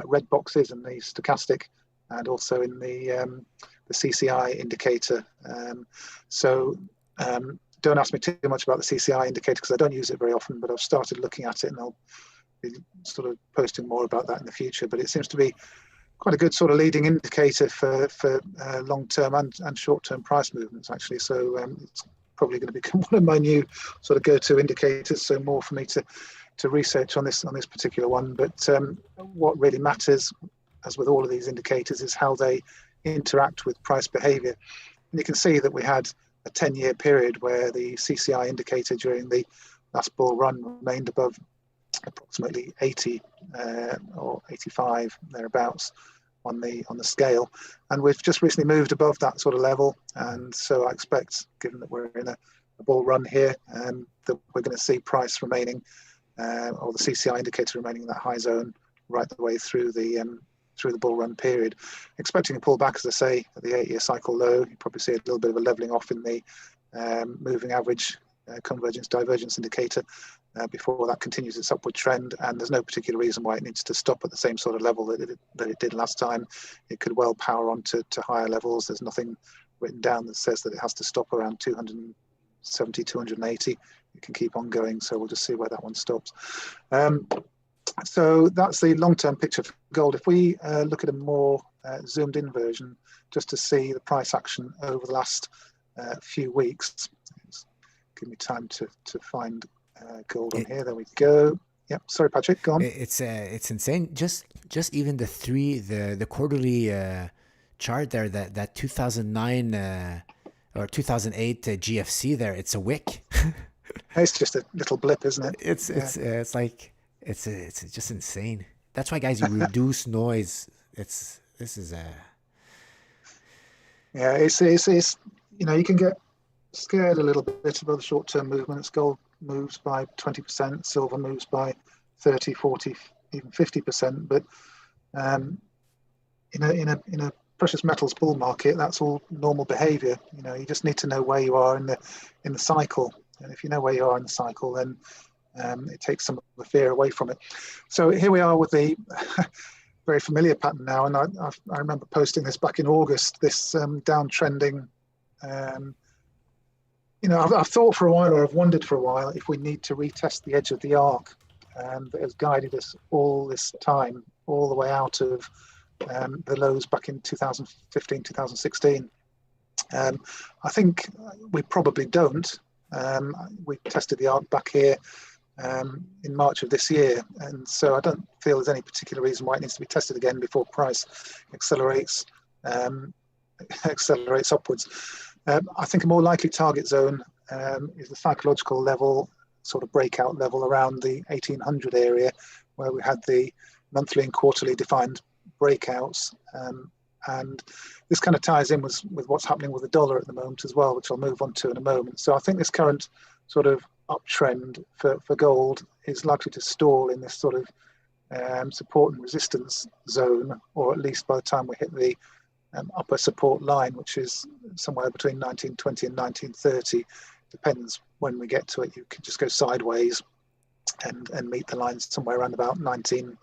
red boxes and the stochastic, and also in the CCI indicator. Don't ask me too much about the CCI indicator because I don't use it very often, but I've started looking at it, and I'll be sort of posting more about that in the future. But it seems to be quite a good sort of leading indicator for long-term and short-term price movements, actually. So it's probably going to become one of my new sort of go-to indicators. So more for me to research on this particular one. But what really matters, as with all of these indicators, is how they interact with price behavior. And you can see that we had a 10-year period where the CCI indicator during the last bull run remained above approximately 80 or 85 thereabouts on the scale, and we've just recently moved above that sort of level. And so I expect, given that we're in a bull run here, that we're going to see price remaining, or the CCI indicator remaining in that high zone right the way through the bull run period. Expecting a pullback, as I say, at the 8-year cycle low. You probably see a little bit of a leveling off in the moving average convergence divergence indicator before that continues its upward trend, and there's no particular reason why it needs to stop at the same sort of level that it did last time. It could well power on to higher levels. There's nothing written down that says that it has to stop around 270, 280. It can keep on going, so we'll just see where that one stops. So that's the long-term picture for gold. If we look at a more zoomed in version, just to see the price action over the last few weeks. Give me time to find gold on here. There we go. Yep. Sorry, Patrick. Go on. It's insane. Just even the quarterly chart there, that 2009 or 2008 GFC there. It's a wick. It's just a little blip, isn't it? It's just insane. That's why, guys, you reduce noise. It's you can get scared a little bit about the short-term movements. Gold moves by 20%, silver moves by 30, 40, even 50%. But in a precious metals bull market, that's all normal behavior. You just need to know where you are in the cycle, and if you know where you are in the cycle, then it takes some of the fear away from it. So here we are with the very familiar pattern now, and I remember posting this back in August. This downtrending. I've thought for a while, or I've wondered for a while, if we need to retest the edge of the arc that has guided us all this time, all the way out of the lows back in 2015, 2016. I think we probably don't. We tested the arc back here in March of this year, and so I don't feel there's any particular reason why it needs to be tested again before price accelerates upwards. I think a more likely target zone is the psychological level, sort of breakout level around the 1800 area, where we had the monthly and quarterly defined breakouts. And this kind of ties in with what's happening with the dollar at the moment as well, which I'll move on to in a moment. So I think this current sort of uptrend for gold is likely to stall in this sort of support and resistance zone, or at least by the time we hit the upper support line, which is somewhere between 1920 and 1930. Depends when we get to it. You can just go sideways and meet the line somewhere around about 1910,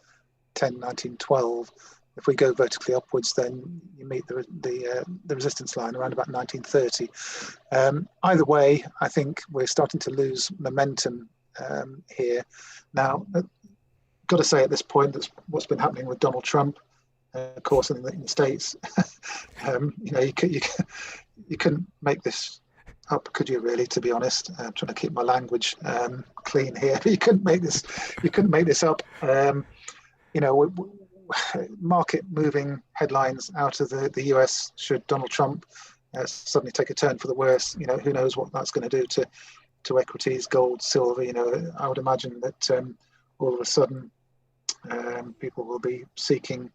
1912. If we go vertically upwards, then you meet the resistance line around about 1930. Either way, I think we're starting to lose momentum here. Now, I've got to say at this point, that's what's been happening with Donald Trump. Of course, in the States, you know, you couldn't make this up, could you? Really, to be honest, I'm trying to keep my language clean here. You couldn't make this up. You know, market moving headlines out of the US should Donald Trump suddenly take a turn for the worse. You know, who knows what that's going to do to equities, gold, silver. You know, I would imagine that all of a sudden people will be seeking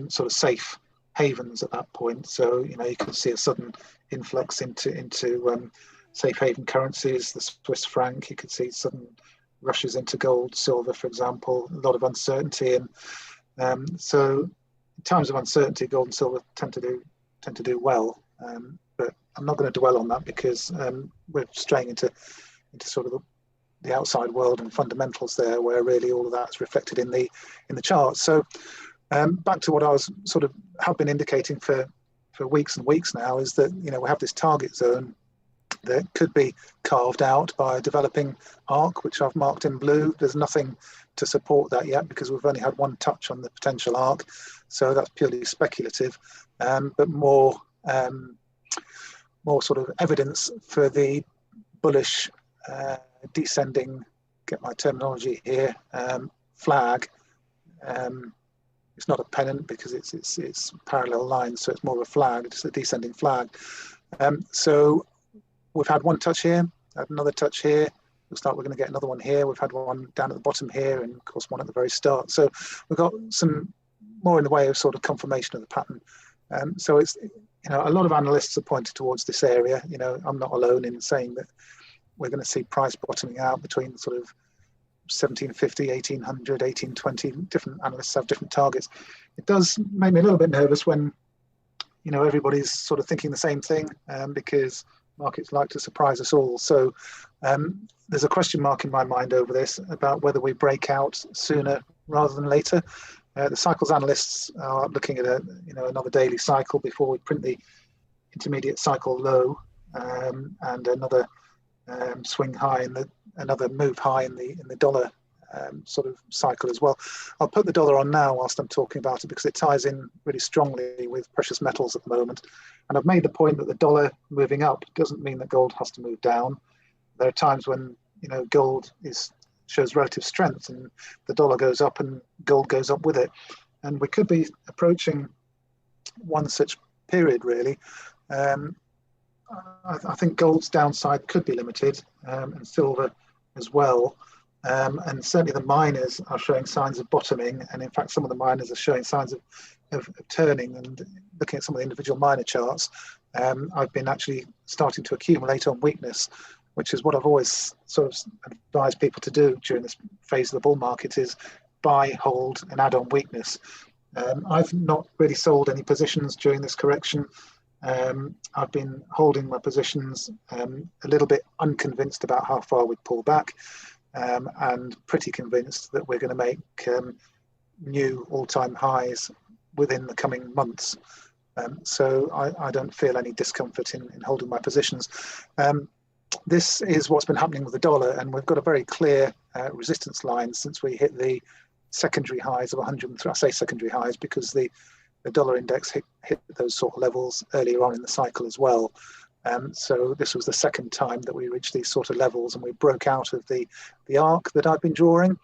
sort of safe havens at that point. So, you know, you can see a sudden influx into safe haven currencies, the Swiss franc. You could see sudden rushes into gold, silver, for example. A lot of uncertainty, and so in times of uncertainty, gold and silver tend to do well. But I'm not going to dwell on that because we're straying into sort of the outside world and fundamentals there, where really all of that's reflected in the charts. So back to what I was sort of have been indicating for weeks and weeks now, is that, you know, we have this target zone that could be carved out by a developing arc, which I've marked in blue. There's nothing to support that yet because we've only had one touch on the potential arc, so that's purely speculative. But more sort of evidence for the bullish descending, get my terminology here, flag. It's not a pennant because it's parallel lines, so it's more of a flag. It's a descending flag. So we've had one touch here, had another touch here. Looks like we're going to get another one here. We've had one down at the bottom here, and of course one at the very start. So we've got some more in the way of sort of confirmation of the pattern. So it's, you know, a lot of analysts are pointed towards this area. You know, I'm not alone in saying that we're going to see price bottoming out between sort of 1750, 1800, 1820. Different analysts have different targets. It does make me a little bit nervous when, you know, everybody's sort of thinking the same thing, because markets like to surprise us all. So there's a question mark in my mind over this about whether we break out sooner rather than later. The cycles analysts are looking at another daily cycle before we print the intermediate cycle low, and another swing high in another move high in the dollar sort of cycle as well. I'll put the dollar on now whilst I'm talking about it because it ties in really strongly with precious metals at the moment. And I've made the point that the dollar moving up doesn't mean that gold has to move down. There are times when, you know, gold shows relative strength and the dollar goes up and gold goes up with it. And we could be approaching one such period, really. I think gold's downside could be limited, and silver as well. And certainly the miners are showing signs of bottoming. And in fact, some of the miners are showing signs of turning. And looking at some of the individual miner charts, I've been actually starting to accumulate on weakness, which is what I've always sort of advised people to do during this phase of the bull market, is buy, hold, and add on weakness. I've not really sold any positions during this correction. I've been holding my positions, a little bit unconvinced about how far we'd pull back, and pretty convinced that we're going to make new all-time highs within the coming months. So I don't feel any discomfort in holding my positions. This is what's been happening with the dollar, and we've got a very clear resistance line since we hit the secondary highs of 103. I say secondary highs because the dollar index hit those sort of levels earlier on in the cycle as well. So this was the second time that we reached these sort of levels, and we broke out of the arc that I've been drawing.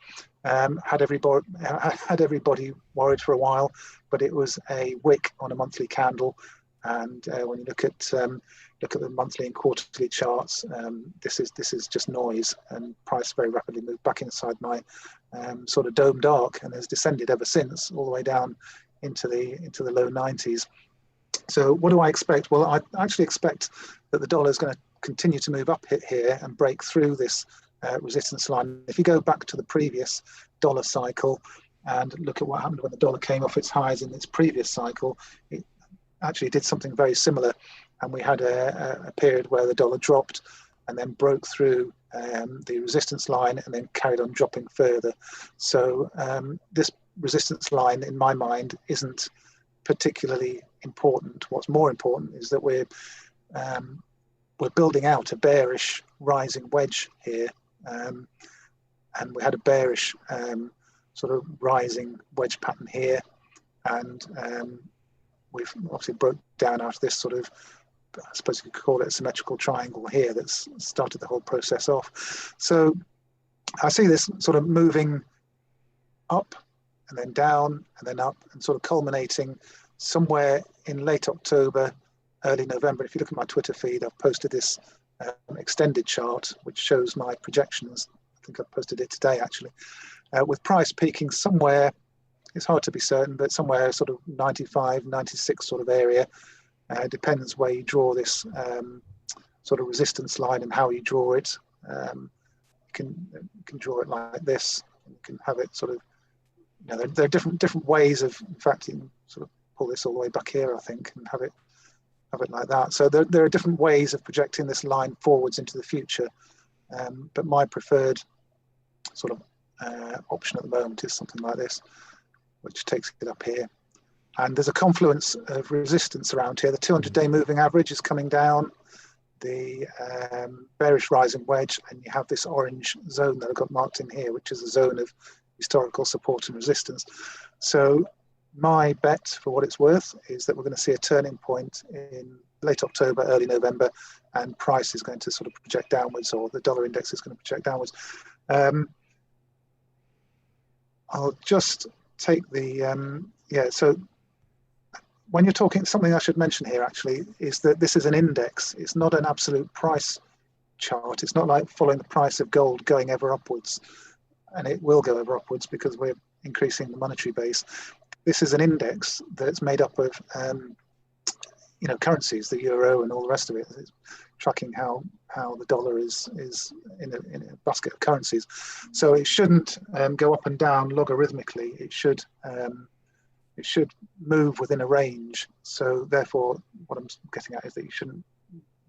Had everybody worried for a while, but it was a wick on a monthly candle. And when you look at the monthly and quarterly charts, this is just noise, and price very rapidly moved back inside my sort of domed arc, and has descended ever since, all the way down into the low 90s. So what do I expect? Well, I actually expect that the dollar is going to continue to move up here and break through this resistance line. If you go back to the previous dollar cycle, and look at what happened when the dollar came off its highs in its previous cycle. It actually did something very similar, and we had a period where the dollar dropped and then broke through the resistance line and then carried on dropping further. So this resistance line, in my mind, isn't particularly important. What's more important is that we're building out a bearish rising wedge here, and we had a bearish sort of rising wedge pattern here, and we've obviously broke down out of this sort of, I suppose you could call it a symmetrical triangle here that's started the whole process off. So I see this sort of moving up and then down and then up and sort of culminating somewhere in late October, early November. If you look at my Twitter feed, I've posted this extended chart which shows my projections. I think I've posted it today actually, with price peaking somewhere, it's hard to be certain, but somewhere sort of 95, 96 sort of area. Depends where you draw this sort of resistance line and how you draw it. You can draw it like this. You can have it sort of, you know, there are different ways of, in fact, you can sort of pull this all the way back here, I think, and have it like that. So there are different ways of projecting this line forwards into the future. But my preferred sort of option at the moment is something like this, which takes it up here. And there's a confluence of resistance around here. The 200-day moving average is coming down, the bearish rising wedge, and you have this orange zone that I've got marked in here, which is a zone of historical support and resistance. So my bet, for what it's worth, is that we're going to see a turning point in late October, early November, and price is going to sort of project downwards, or the dollar index is going to project downwards. I'll just take the, yeah, so when you're talking, something I should mention here actually is that this is an index. It's not an absolute price chart. It's not like following the price of gold going ever upwards, and it will go ever upwards because we're increasing the monetary base. This is an index that's made up of, you know, currencies, the euro and all the rest of it. It's tracking how the dollar is in a basket of currencies. So it shouldn't go up and down logarithmically. It should move within a range. So therefore, what I'm getting at is that you shouldn't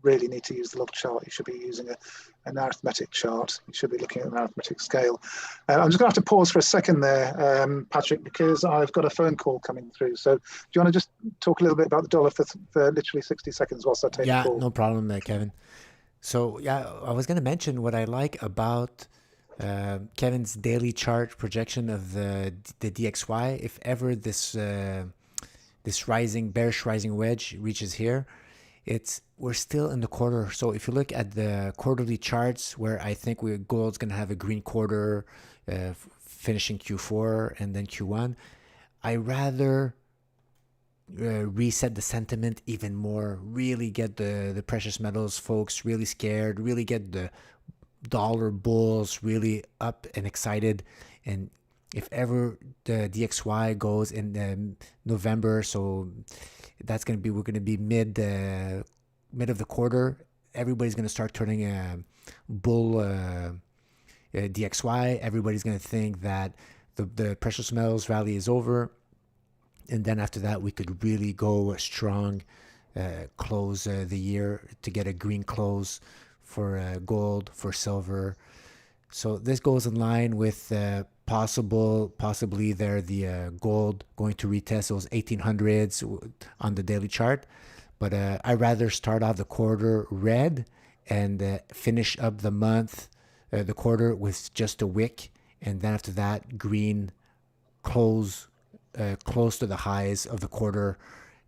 really need to use the log chart. You should be using an arithmetic chart. You should be looking at an arithmetic scale. I'm just going to have to pause for a second there, Patrick, because I've got a phone call coming through. So do you want to just talk a little bit about the dollar for literally 60 seconds whilst I take the call? Yeah, no problem, Kevin. So yeah, I was going to mention what I like about Kevin's daily chart projection of the DXY. If ever this bearish rising wedge reaches here, we're still in the quarter. So if you look at the quarterly charts, where I think gold's going to have a green quarter, finishing Q4 and then Q1, I rather reset the sentiment even more, really get the precious metals folks really scared, really get the dollar bulls really up and excited. And if ever the DXY goes in November, so that's going to be, we're going to be mid of the quarter, everybody's going to start turning bull DXY. Everybody's going to think that the precious metals rally is over. And then after that, we could really go strong, close the year to get a green close for gold, for silver. So this goes in line with possibly the gold going to retest those 1800s on the daily chart. But I'd rather start off the quarter red and finish up the month, the quarter with just a wick. And then after that, green close to the highs of the quarter.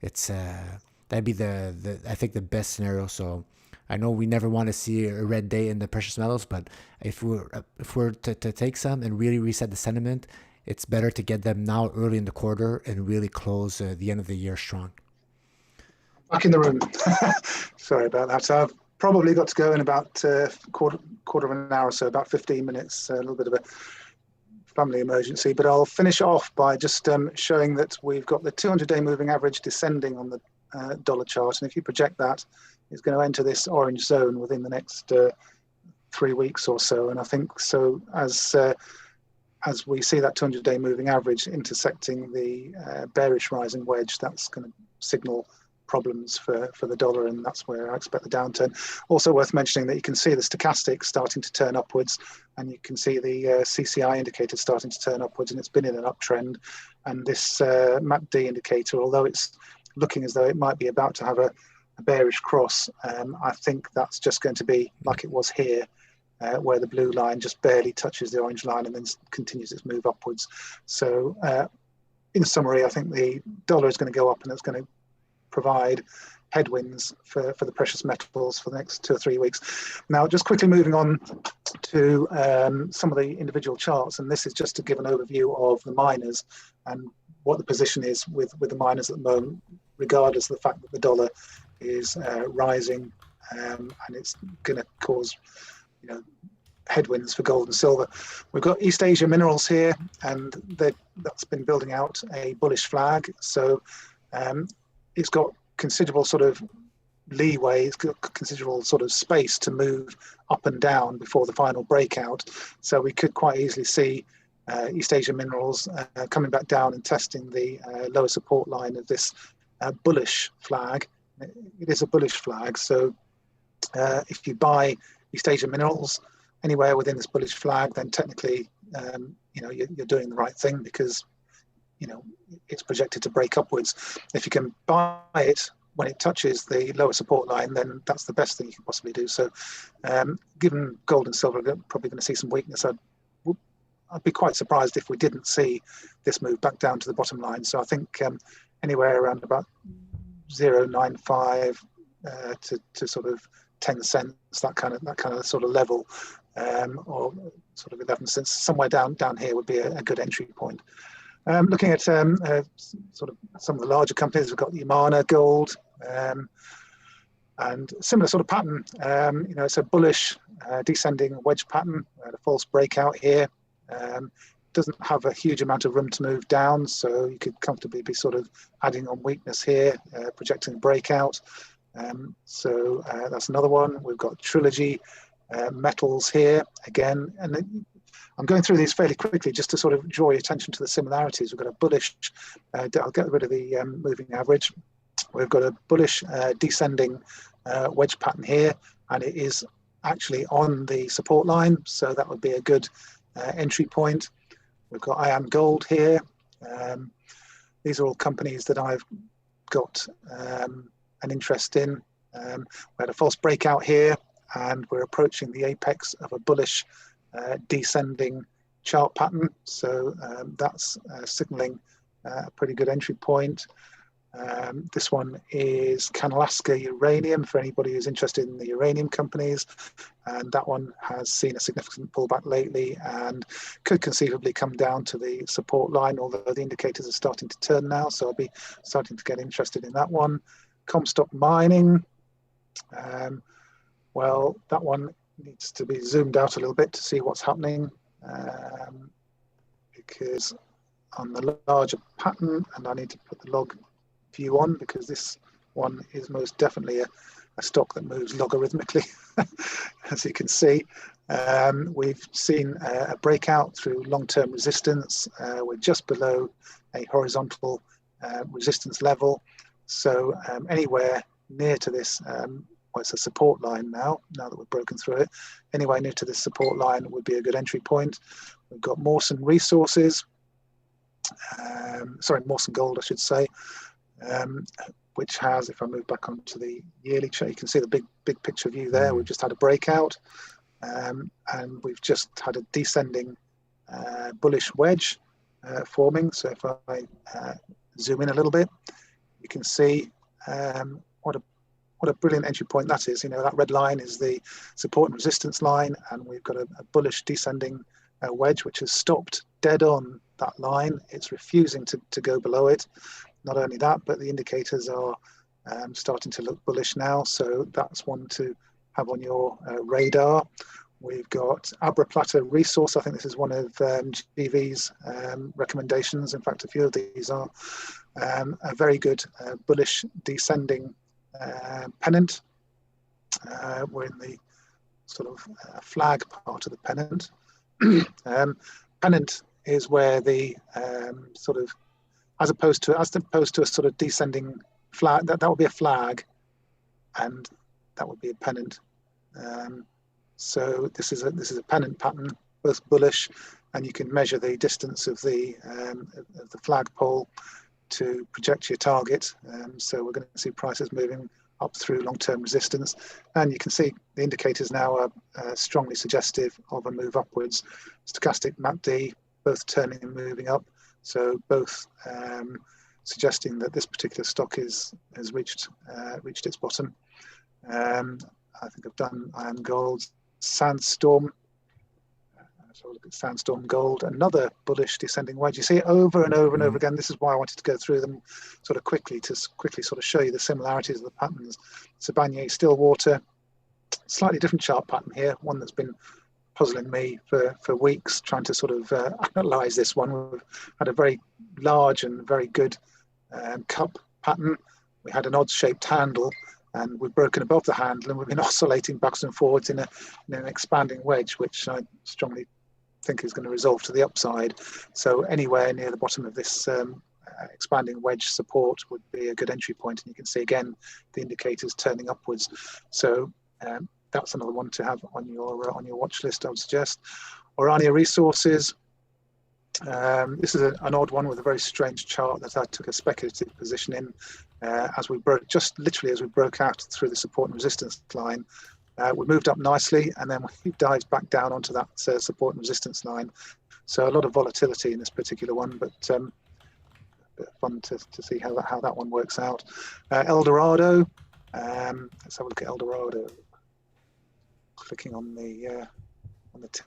It's that'd be I think the best scenario. So I know we never want to see a red day in the precious metals, but if we're to take some and really reset the sentiment, it's better to get them now early in the quarter and really close the end of the year strong. Back in the room. Sorry about that. So I've probably got to go in about quarter of an hour or so, about 15 minutes, a little bit of a family emergency, but I'll finish off by just showing that we've got the 200-day moving average descending on the dollar chart, and if you project that, it's going to enter this orange zone within the next 3 weeks or so. And I think so, as as we see that 200-day moving average intersecting the bearish rising wedge, that's going to signal problems for the dollar, and that's where I expect the downturn. Also worth mentioning that you can see the stochastic starting to turn upwards, and you can see the CCI indicator starting to turn upwards, and it's been in an uptrend. And this MACD indicator, although it's looking as though it might be about to have a bearish cross, I think that's just going to be like it was here, where the blue line just barely touches the orange line and then continues its move upwards. So in summary, I think the dollar is going to go up, and it's going to provide headwinds for the precious metals for the next 2 or 3 weeks. Now, just quickly moving on to some of the individual charts, and this is just to give an overview of the miners and what the position is with the miners at the moment, regardless of the fact that the dollar is rising, and it's going to cause, you know, headwinds for gold and silver. We've got East Asia Minerals here, and that's been building out a bullish flag. So it's got considerable sort of leeway, it's got considerable sort of space to move up and down before the final breakout. So we could quite easily see East Asia Minerals coming back down and testing the lower support line of this bullish flag. It is a bullish flag, so if you buy East Asia Minerals anywhere within this bullish flag, then technically you know, you're doing the right thing, because you know it's projected to break upwards. If you can buy it when it touches the lower support line, then that's the best thing you can possibly do. So given gold and silver are probably going to see some weakness, I'd be quite surprised if we didn't see this move back down to the bottom line. So I think anywhere around about 0.95 to sort of 10 cents, that kind of sort of level, or sort of 11 cents, somewhere down here would be a good entry point. Looking at sort of some of the larger companies, we've got Yamana Gold, and similar sort of pattern. You know, it's a bullish descending wedge pattern, a false breakout here. Doesn't have a huge amount of room to move down, so you could comfortably be sort of adding on weakness here, projecting breakout. So that's another one. We've got Trilogy Metals here again, and I'm going through these fairly quickly just to sort of draw your attention to the similarities. We've got a bullish, I'll get rid of the moving average. We've got a bullish descending wedge pattern here, and it is actually on the support line, so that would be a good entry point. We've got IAM Gold here. These are all companies that I've got an interest in. We had a false breakout here, and we're approaching the apex of a bullish descending chart pattern, so that's signaling a pretty good entry point. This one is Canalaska Uranium, for anybody who's interested in the uranium companies, and that one has seen a significant pullback lately and could conceivably come down to the support line, although the indicators are starting to turn now, so I'll be starting to get interested in that one. Comstock Mining, well, that one needs to be zoomed out a little bit to see what's happening, because on the larger pattern, and I need to put the log view on because this one is most definitely a stock that moves logarithmically. As you can see, we've seen a breakout through long-term resistance. We're just below a horizontal resistance level, so anywhere near to this, well, it's a support line now that we've broken through it, anywhere near to this support line would be a good entry point. We've got Mawson Resources, sorry, Mawson Gold I should say, which has, if I move back onto the yearly chart, you can see the big picture view there. We've just had a breakout, and we've just had a descending bullish wedge forming. So if I zoom in a little bit, you can see what a brilliant entry point that is. You know, that red line is the support and resistance line, and we've got a bullish descending wedge which has stopped dead on that line. It's refusing to go below it. Not only that, but the indicators are starting to look bullish now, so that's one to have on your radar. We've got ABRA Resource. I think this is one of GV's recommendations. In fact, a few of these are a very good bullish descending pennant. We're in the sort of flag part of the pennant. Pennant is where the sort of, as opposed to a sort of descending flag, that would be a flag, and that would be a pennant. So this is a pennant pattern, both bullish, and you can measure the distance of the flagpole to project your target. So we're going to see prices moving up through long-term resistance, and you can see the indicators now are strongly suggestive of a move upwards. Stochastic MACD both turning and moving up, so both suggesting that this particular stock has reached its bottom. I think I've done iron gold, sandstorm. So look at Sandstorm Gold, another bullish descending wedge. You see it over and over and over again. This is why I wanted to go through them sort of quickly, to quickly sort of show you the similarities of the patterns. Sibanye, Stillwater, slightly different chart pattern here, one that's been puzzling me for weeks, trying to sort of analyze this one. We've had a very large and very good cup pattern. We had an odd-shaped handle, and we've broken above the handle, and we've been oscillating backwards and forwards in an expanding wedge, which I strongly think is going to resolve to the upside. So anywhere near the bottom of this expanding wedge support would be a good entry point, and you can see again the indicators turning upwards. So that's another one to have on your watch list, I would suggest. Orania Resources. This is an odd one with a very strange chart that I took a speculative position in as we broke, just literally as we broke out through the support and resistance line. We moved up nicely, and then we dived back down onto that support and resistance line. So a lot of volatility in this particular one, but a bit fun to see how that one works out. Eldorado. Let's have a look at Eldorado. Clicking on the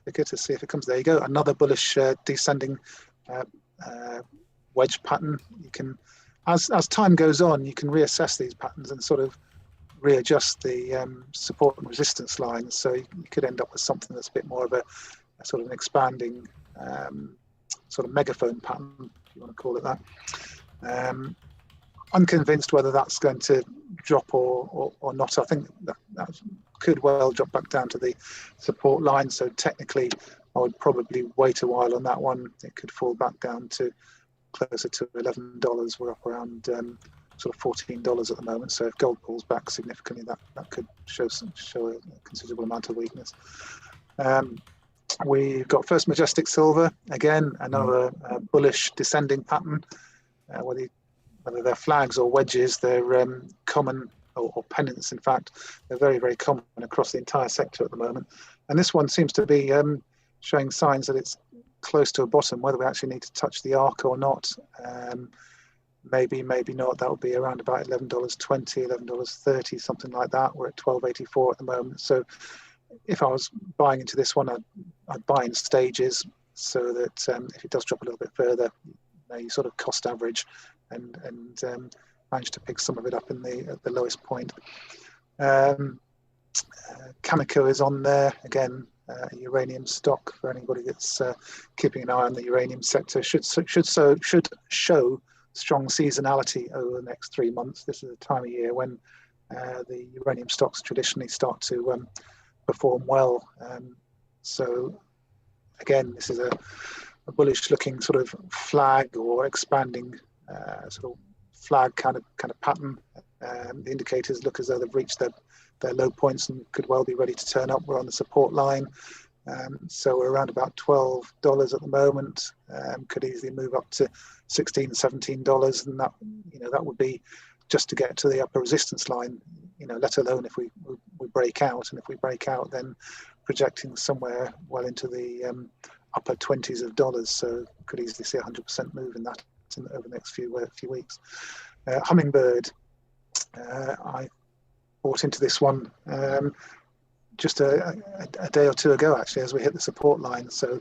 ticker to see if it comes. There you go. Another bullish descending wedge pattern. You can, as time goes on, you can reassess these patterns and sort of readjust the support and resistance lines. So you could end up with something that's a bit more of a sort of an expanding sort of megaphone pattern, if you want to call it that. Unconvinced whether that's going to drop or not. I think that could well drop back down to the support line. So technically, I would probably wait a while on that one. It could fall back down to closer to $11. We're up around sort of $14 at the moment. So if gold pulls back significantly, that could show a considerable amount of weakness. We've got First Majestic Silver, again, another bullish descending pattern. Whether they're flags or wedges, they're common, or pennants in fact, they're very, very common across the entire sector at the moment. And this one seems to be showing signs that it's close to a bottom. Whether we actually need to touch the arc or not, maybe not. That would be around about $11.20, $11.30, something like that. We're at $12.84 at the moment. So if I was buying into this one, I'd buy in stages, so that if it does drop a little bit further, you sort of cost average and manage to pick some of it up at the lowest point. Cameco is on there again. Uranium stock, for anybody that's keeping an eye on the uranium sector, should show strong seasonality over the next 3 months. This is a time of year when the uranium stocks traditionally start to perform well. So again, this is a bullish looking sort of flag or expanding sort of flag kind of pattern. The indicators look as though they've reached their low points and could well be ready to turn up. We're on the support line, so we're around about $12 at the moment. Could easily move up to $16, $17, and that would be just to get to the upper resistance line. Let alone if we break out, and if we break out, then projecting somewhere well into the upper 20s of dollars. So could easily see 100% move in that over the next few weeks. Hummingbird, I bought into this one just a day or two ago, actually, as we hit the support line. So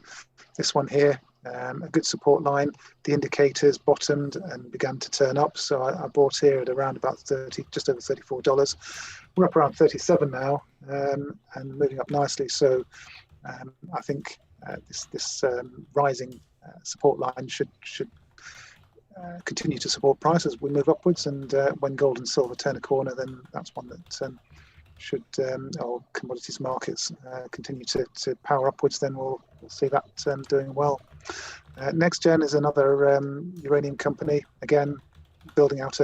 this one here, a good support line. The indicators bottomed and began to turn up. So I bought here at around about just over $34. We're up around 37 now, and moving up nicely. So I think this rising support line should continue to support price as we move upwards, and when gold and silver turn a corner, then that's one that should, or commodities markets continue to power upwards, then we'll see that doing well. NextGen is another uranium company, again, building out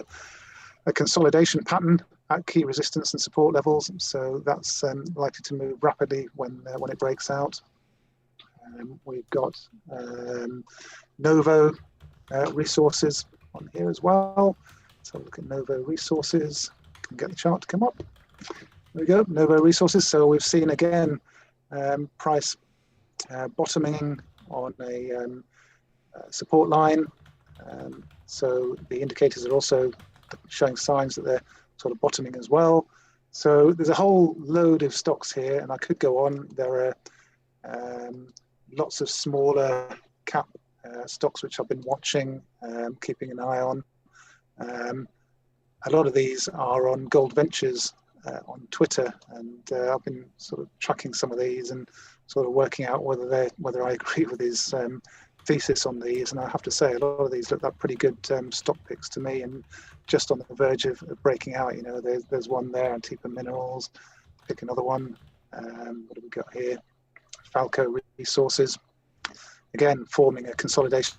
a consolidation pattern at key resistance and support levels. So that's likely to move rapidly when it breaks out. We've got Novo Resources on here as well. So look at Novo Resources. Can get the chart to come up. There we go, Novo Resources. So we've seen again price bottoming on a support line. So the indicators are also showing signs that they're sort of bottoming as well. So there's a whole load of stocks here, and I could go on. There are lots of smaller cap stocks which I've been watching, keeping an eye on. A lot of these are on Gold Ventures on Twitter, and I've been sort of tracking some of these and sort of working out whether I agree with his thesis on these. And I have to say, a lot of these look like pretty good stock picks to me, and just on the verge of breaking out. You know, there's one there, Antipa Minerals. Pick another one. What have we got here? Falco Resources. Again, forming a consolidation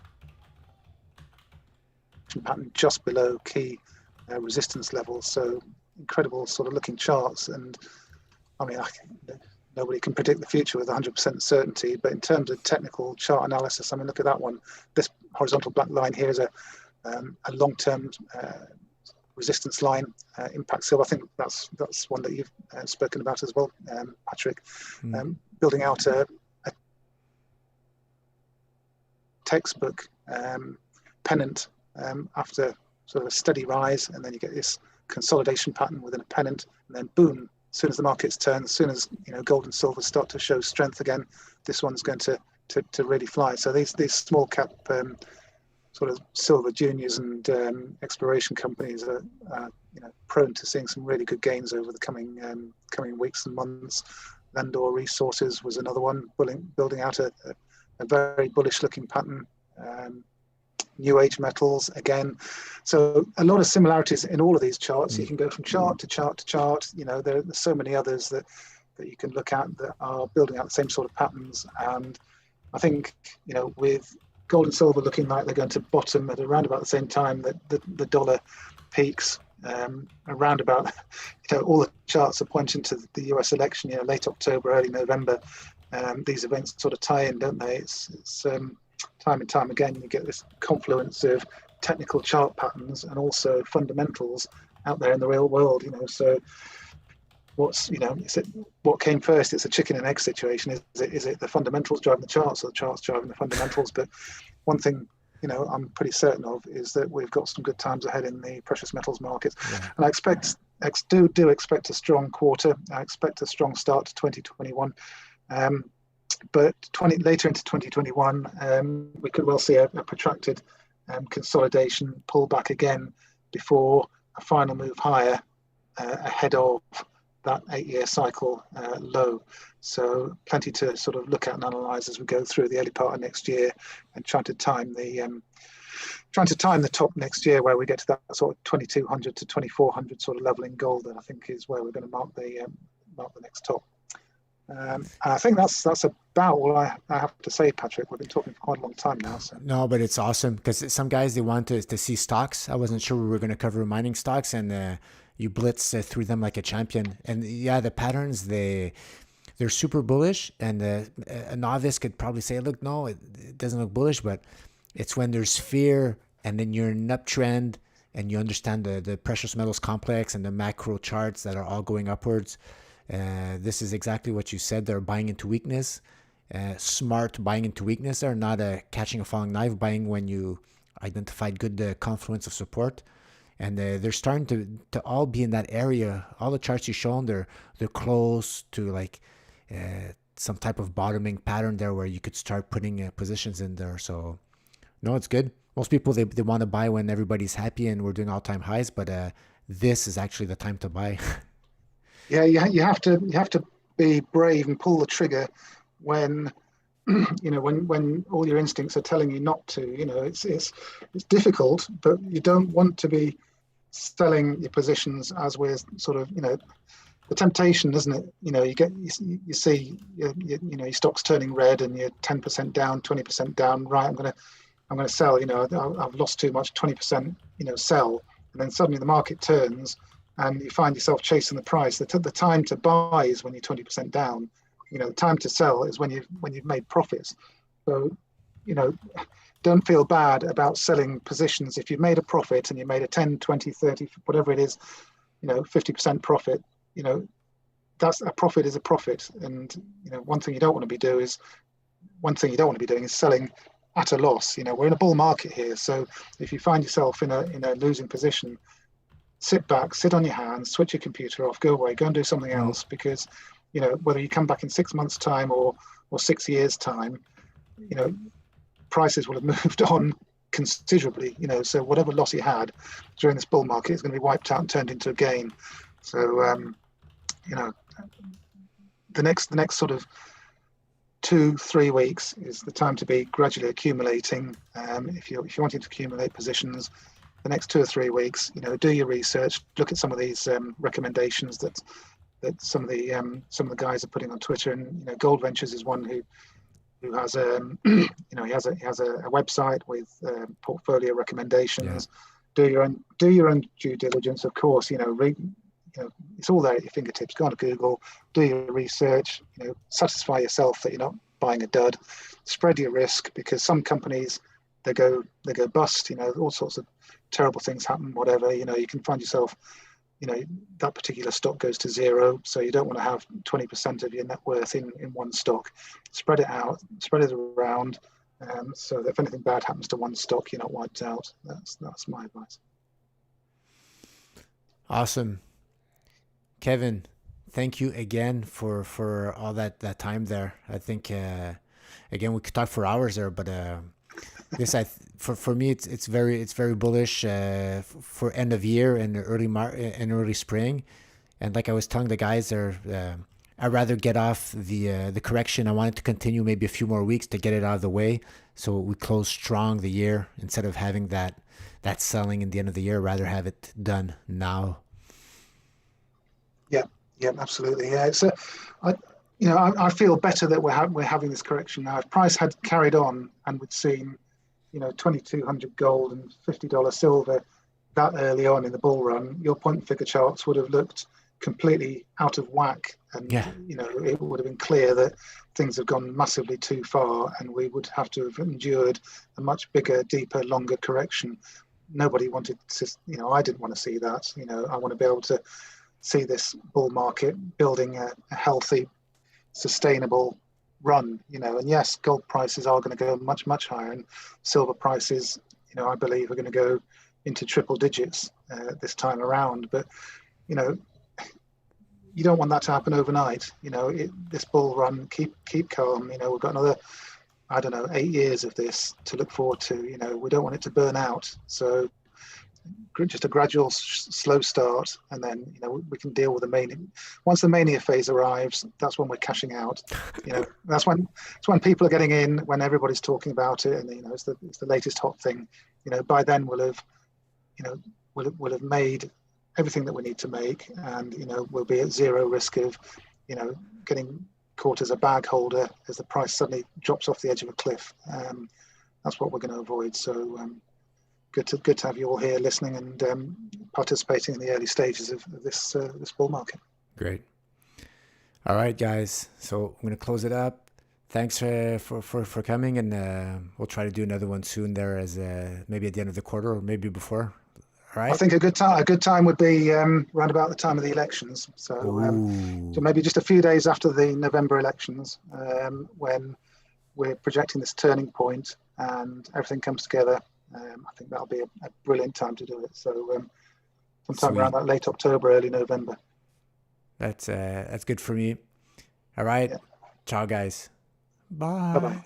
pattern just below key resistance levels. So incredible sort of looking charts. And I mean, nobody can predict the future with 100% certainty, but in terms of technical chart analysis, I mean, look at that one. This horizontal black line here is a long-term resistance line, impact silver. I think that's one that you've spoken about as well, Patrick. Building out a textbook pennant after sort of a steady rise, and then you get this consolidation pattern within a pennant, and then boom, as soon as the markets turn, as soon as gold and silver start to show strength again, this one's going to really fly. So these small cap sort of silver juniors and exploration companies are prone to seeing some really good gains over the coming weeks and months. Landor Resources was another one, building out a very bullish looking pattern. New Age Metals again. So a lot of similarities in all of these charts. You can go from chart to chart to chart. There's so many others that you can look at that are building out the same sort of patterns. And I think, with gold and silver looking like they're going to bottom at around about the same time that the dollar peaks, around about, all the charts are pointing to the US election, late October, early November. These events sort of tie in, don't they? It's time and time again, you get this confluence of technical chart patterns and also fundamentals out there in the real world. So what came first? It's a chicken and egg situation. Is it the fundamentals driving the charts, or the charts driving the fundamentals? But one thing I'm pretty certain of is that we've got some good times ahead in the precious metals markets. And I do expect a strong quarter. I expect a strong start to 2021. But later into 2021, we could well see a protracted consolidation pullback again before a final move higher ahead of that 8-year cycle low. So plenty to sort of look at and analyze as we go through the early part of next year, and trying to time the top next year, where we get to that sort of 2200 to 2400 sort of level in gold. That I think is where we're going to mark the next top. And I think that's about all I have to say, Patrick. We've been talking for quite a long time now. So. No, but it's awesome because some guys, they want to see stocks. I wasn't sure we were going to cover mining stocks, and you blitz through them like a champion. And yeah, the patterns, they're super bullish, and a novice could probably say, look, no, it doesn't look bullish, but it's when there's fear and then you're in an uptrend and you understand the precious metals complex and the macro charts that are all going upwards. This is exactly what you said. They're buying into weakness, smart buying into weakness. They're not catching a falling knife, buying when you identified good confluence of support. And they're starting to all be in that area. All the charts you shown, they're close to like some type of bottoming pattern there, where you could start putting positions in there. So no, it's good. Most people, they want to buy when everybody's happy and we're doing all-time highs, but this is actually the time to buy. Yeah, you have to be brave and pull the trigger when when all your instincts are telling you not to. It's difficult, but you don't want to be selling your positions as we're sort of the temptation, isn't it? You see your stock's turning red and you're 10% down, 20% down. Right, I'm gonna sell. I've lost too much, 20%. Sell, and then suddenly the market turns, and you find yourself chasing the price. The time to buy is when you're 20% down. The time to sell is when you've made profits. So, don't feel bad about selling positions. If you've made a profit and you made a 10, 20, 30, whatever it is, 50% profit, that's a profit is a profit. And, one thing you don't want to be doing is selling at a loss. We're in a bull market here. So if you find yourself in a losing position, sit back, sit on your hands, switch your computer off, go away, go and do something else, because, whether you come back in 6 months' time or 6 years' time, prices will have moved on considerably, so whatever loss you had during this bull market is going to be wiped out and turned into a gain. So, the next sort of 2-3 weeks is the time to be gradually accumulating. If you're wanting to accumulate positions, the next 2 or 3 weeks, do your research, look at some of these recommendations that some of the guys are putting on Twitter. And Gold Ventures is one who has he has a website with portfolio recommendations. Yeah. Do your own due diligence, of course. Read. It's all there at your fingertips. Go on to Google, do your research. Satisfy yourself that you're not buying a dud. Spread your risk, because some companies they go bust. All sorts of terrible things happen. Whatever. You can find yourself. That particular stock goes to zero, so you don't want to have 20% of your net worth in one stock. Spread it out, spread it around, so that if anything bad happens to one stock, you're not wiped out. That's my advice. Awesome. Kevin, thank you again for all that time there. I think again we could talk for hours there, but this for me it's very bullish for end of year and early spring. And like I was telling the guys there, I'd rather get off the correction. I wanted to continue maybe a few more weeks to get it out of the way, so we close strong the year instead of having that selling in the end of the year. Rather have it done now. Yeah, absolutely. Yeah, it's I feel better that we're having this correction now. If price had carried on and we'd seen, 2,200 gold and $50 silver that early on in the bull run, your point and figure charts would have looked completely out of whack, and it would have been clear that things have gone massively too far, and we would have to have endured a much bigger, deeper, longer correction. Nobody wanted to, I didn't want to see that. I want to be able to see this bull market building a healthy, sustainable run, and yes, gold prices are going to go much, much higher, and silver prices, I believe are going to go into triple digits this time around. But, you don't want that to happen overnight. This bull run, keep calm. We've got another, 8 years of this to look forward to. We don't want it to burn out. So just a gradual, slow start, and then we can deal with the mania. Once the mania phase arrives, that's when we're cashing out. That's when people are getting in, when everybody's talking about it, and it's the latest hot thing. By then we'll have made everything that we need to make, and we'll be at zero risk of getting caught as a bag holder as the price suddenly drops off the edge of a cliff. That's what we're going to avoid. So good to have you all here listening and participating in the early stages of this bull market. Great. All right, guys. So I'm going to close it up. Thanks for coming, and we'll try to do another one soon. There, as maybe at the end of the quarter or maybe before. All right. I think a good time would be around about the time of the elections. So maybe just a few days after the November elections, when we're projecting this turning point and everything comes together. I think that'll be a brilliant time to do it. So sometime around that late October, early November. That's good for me. All right. Yeah. Ciao, guys. Bye.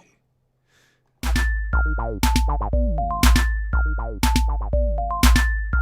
Bye-bye.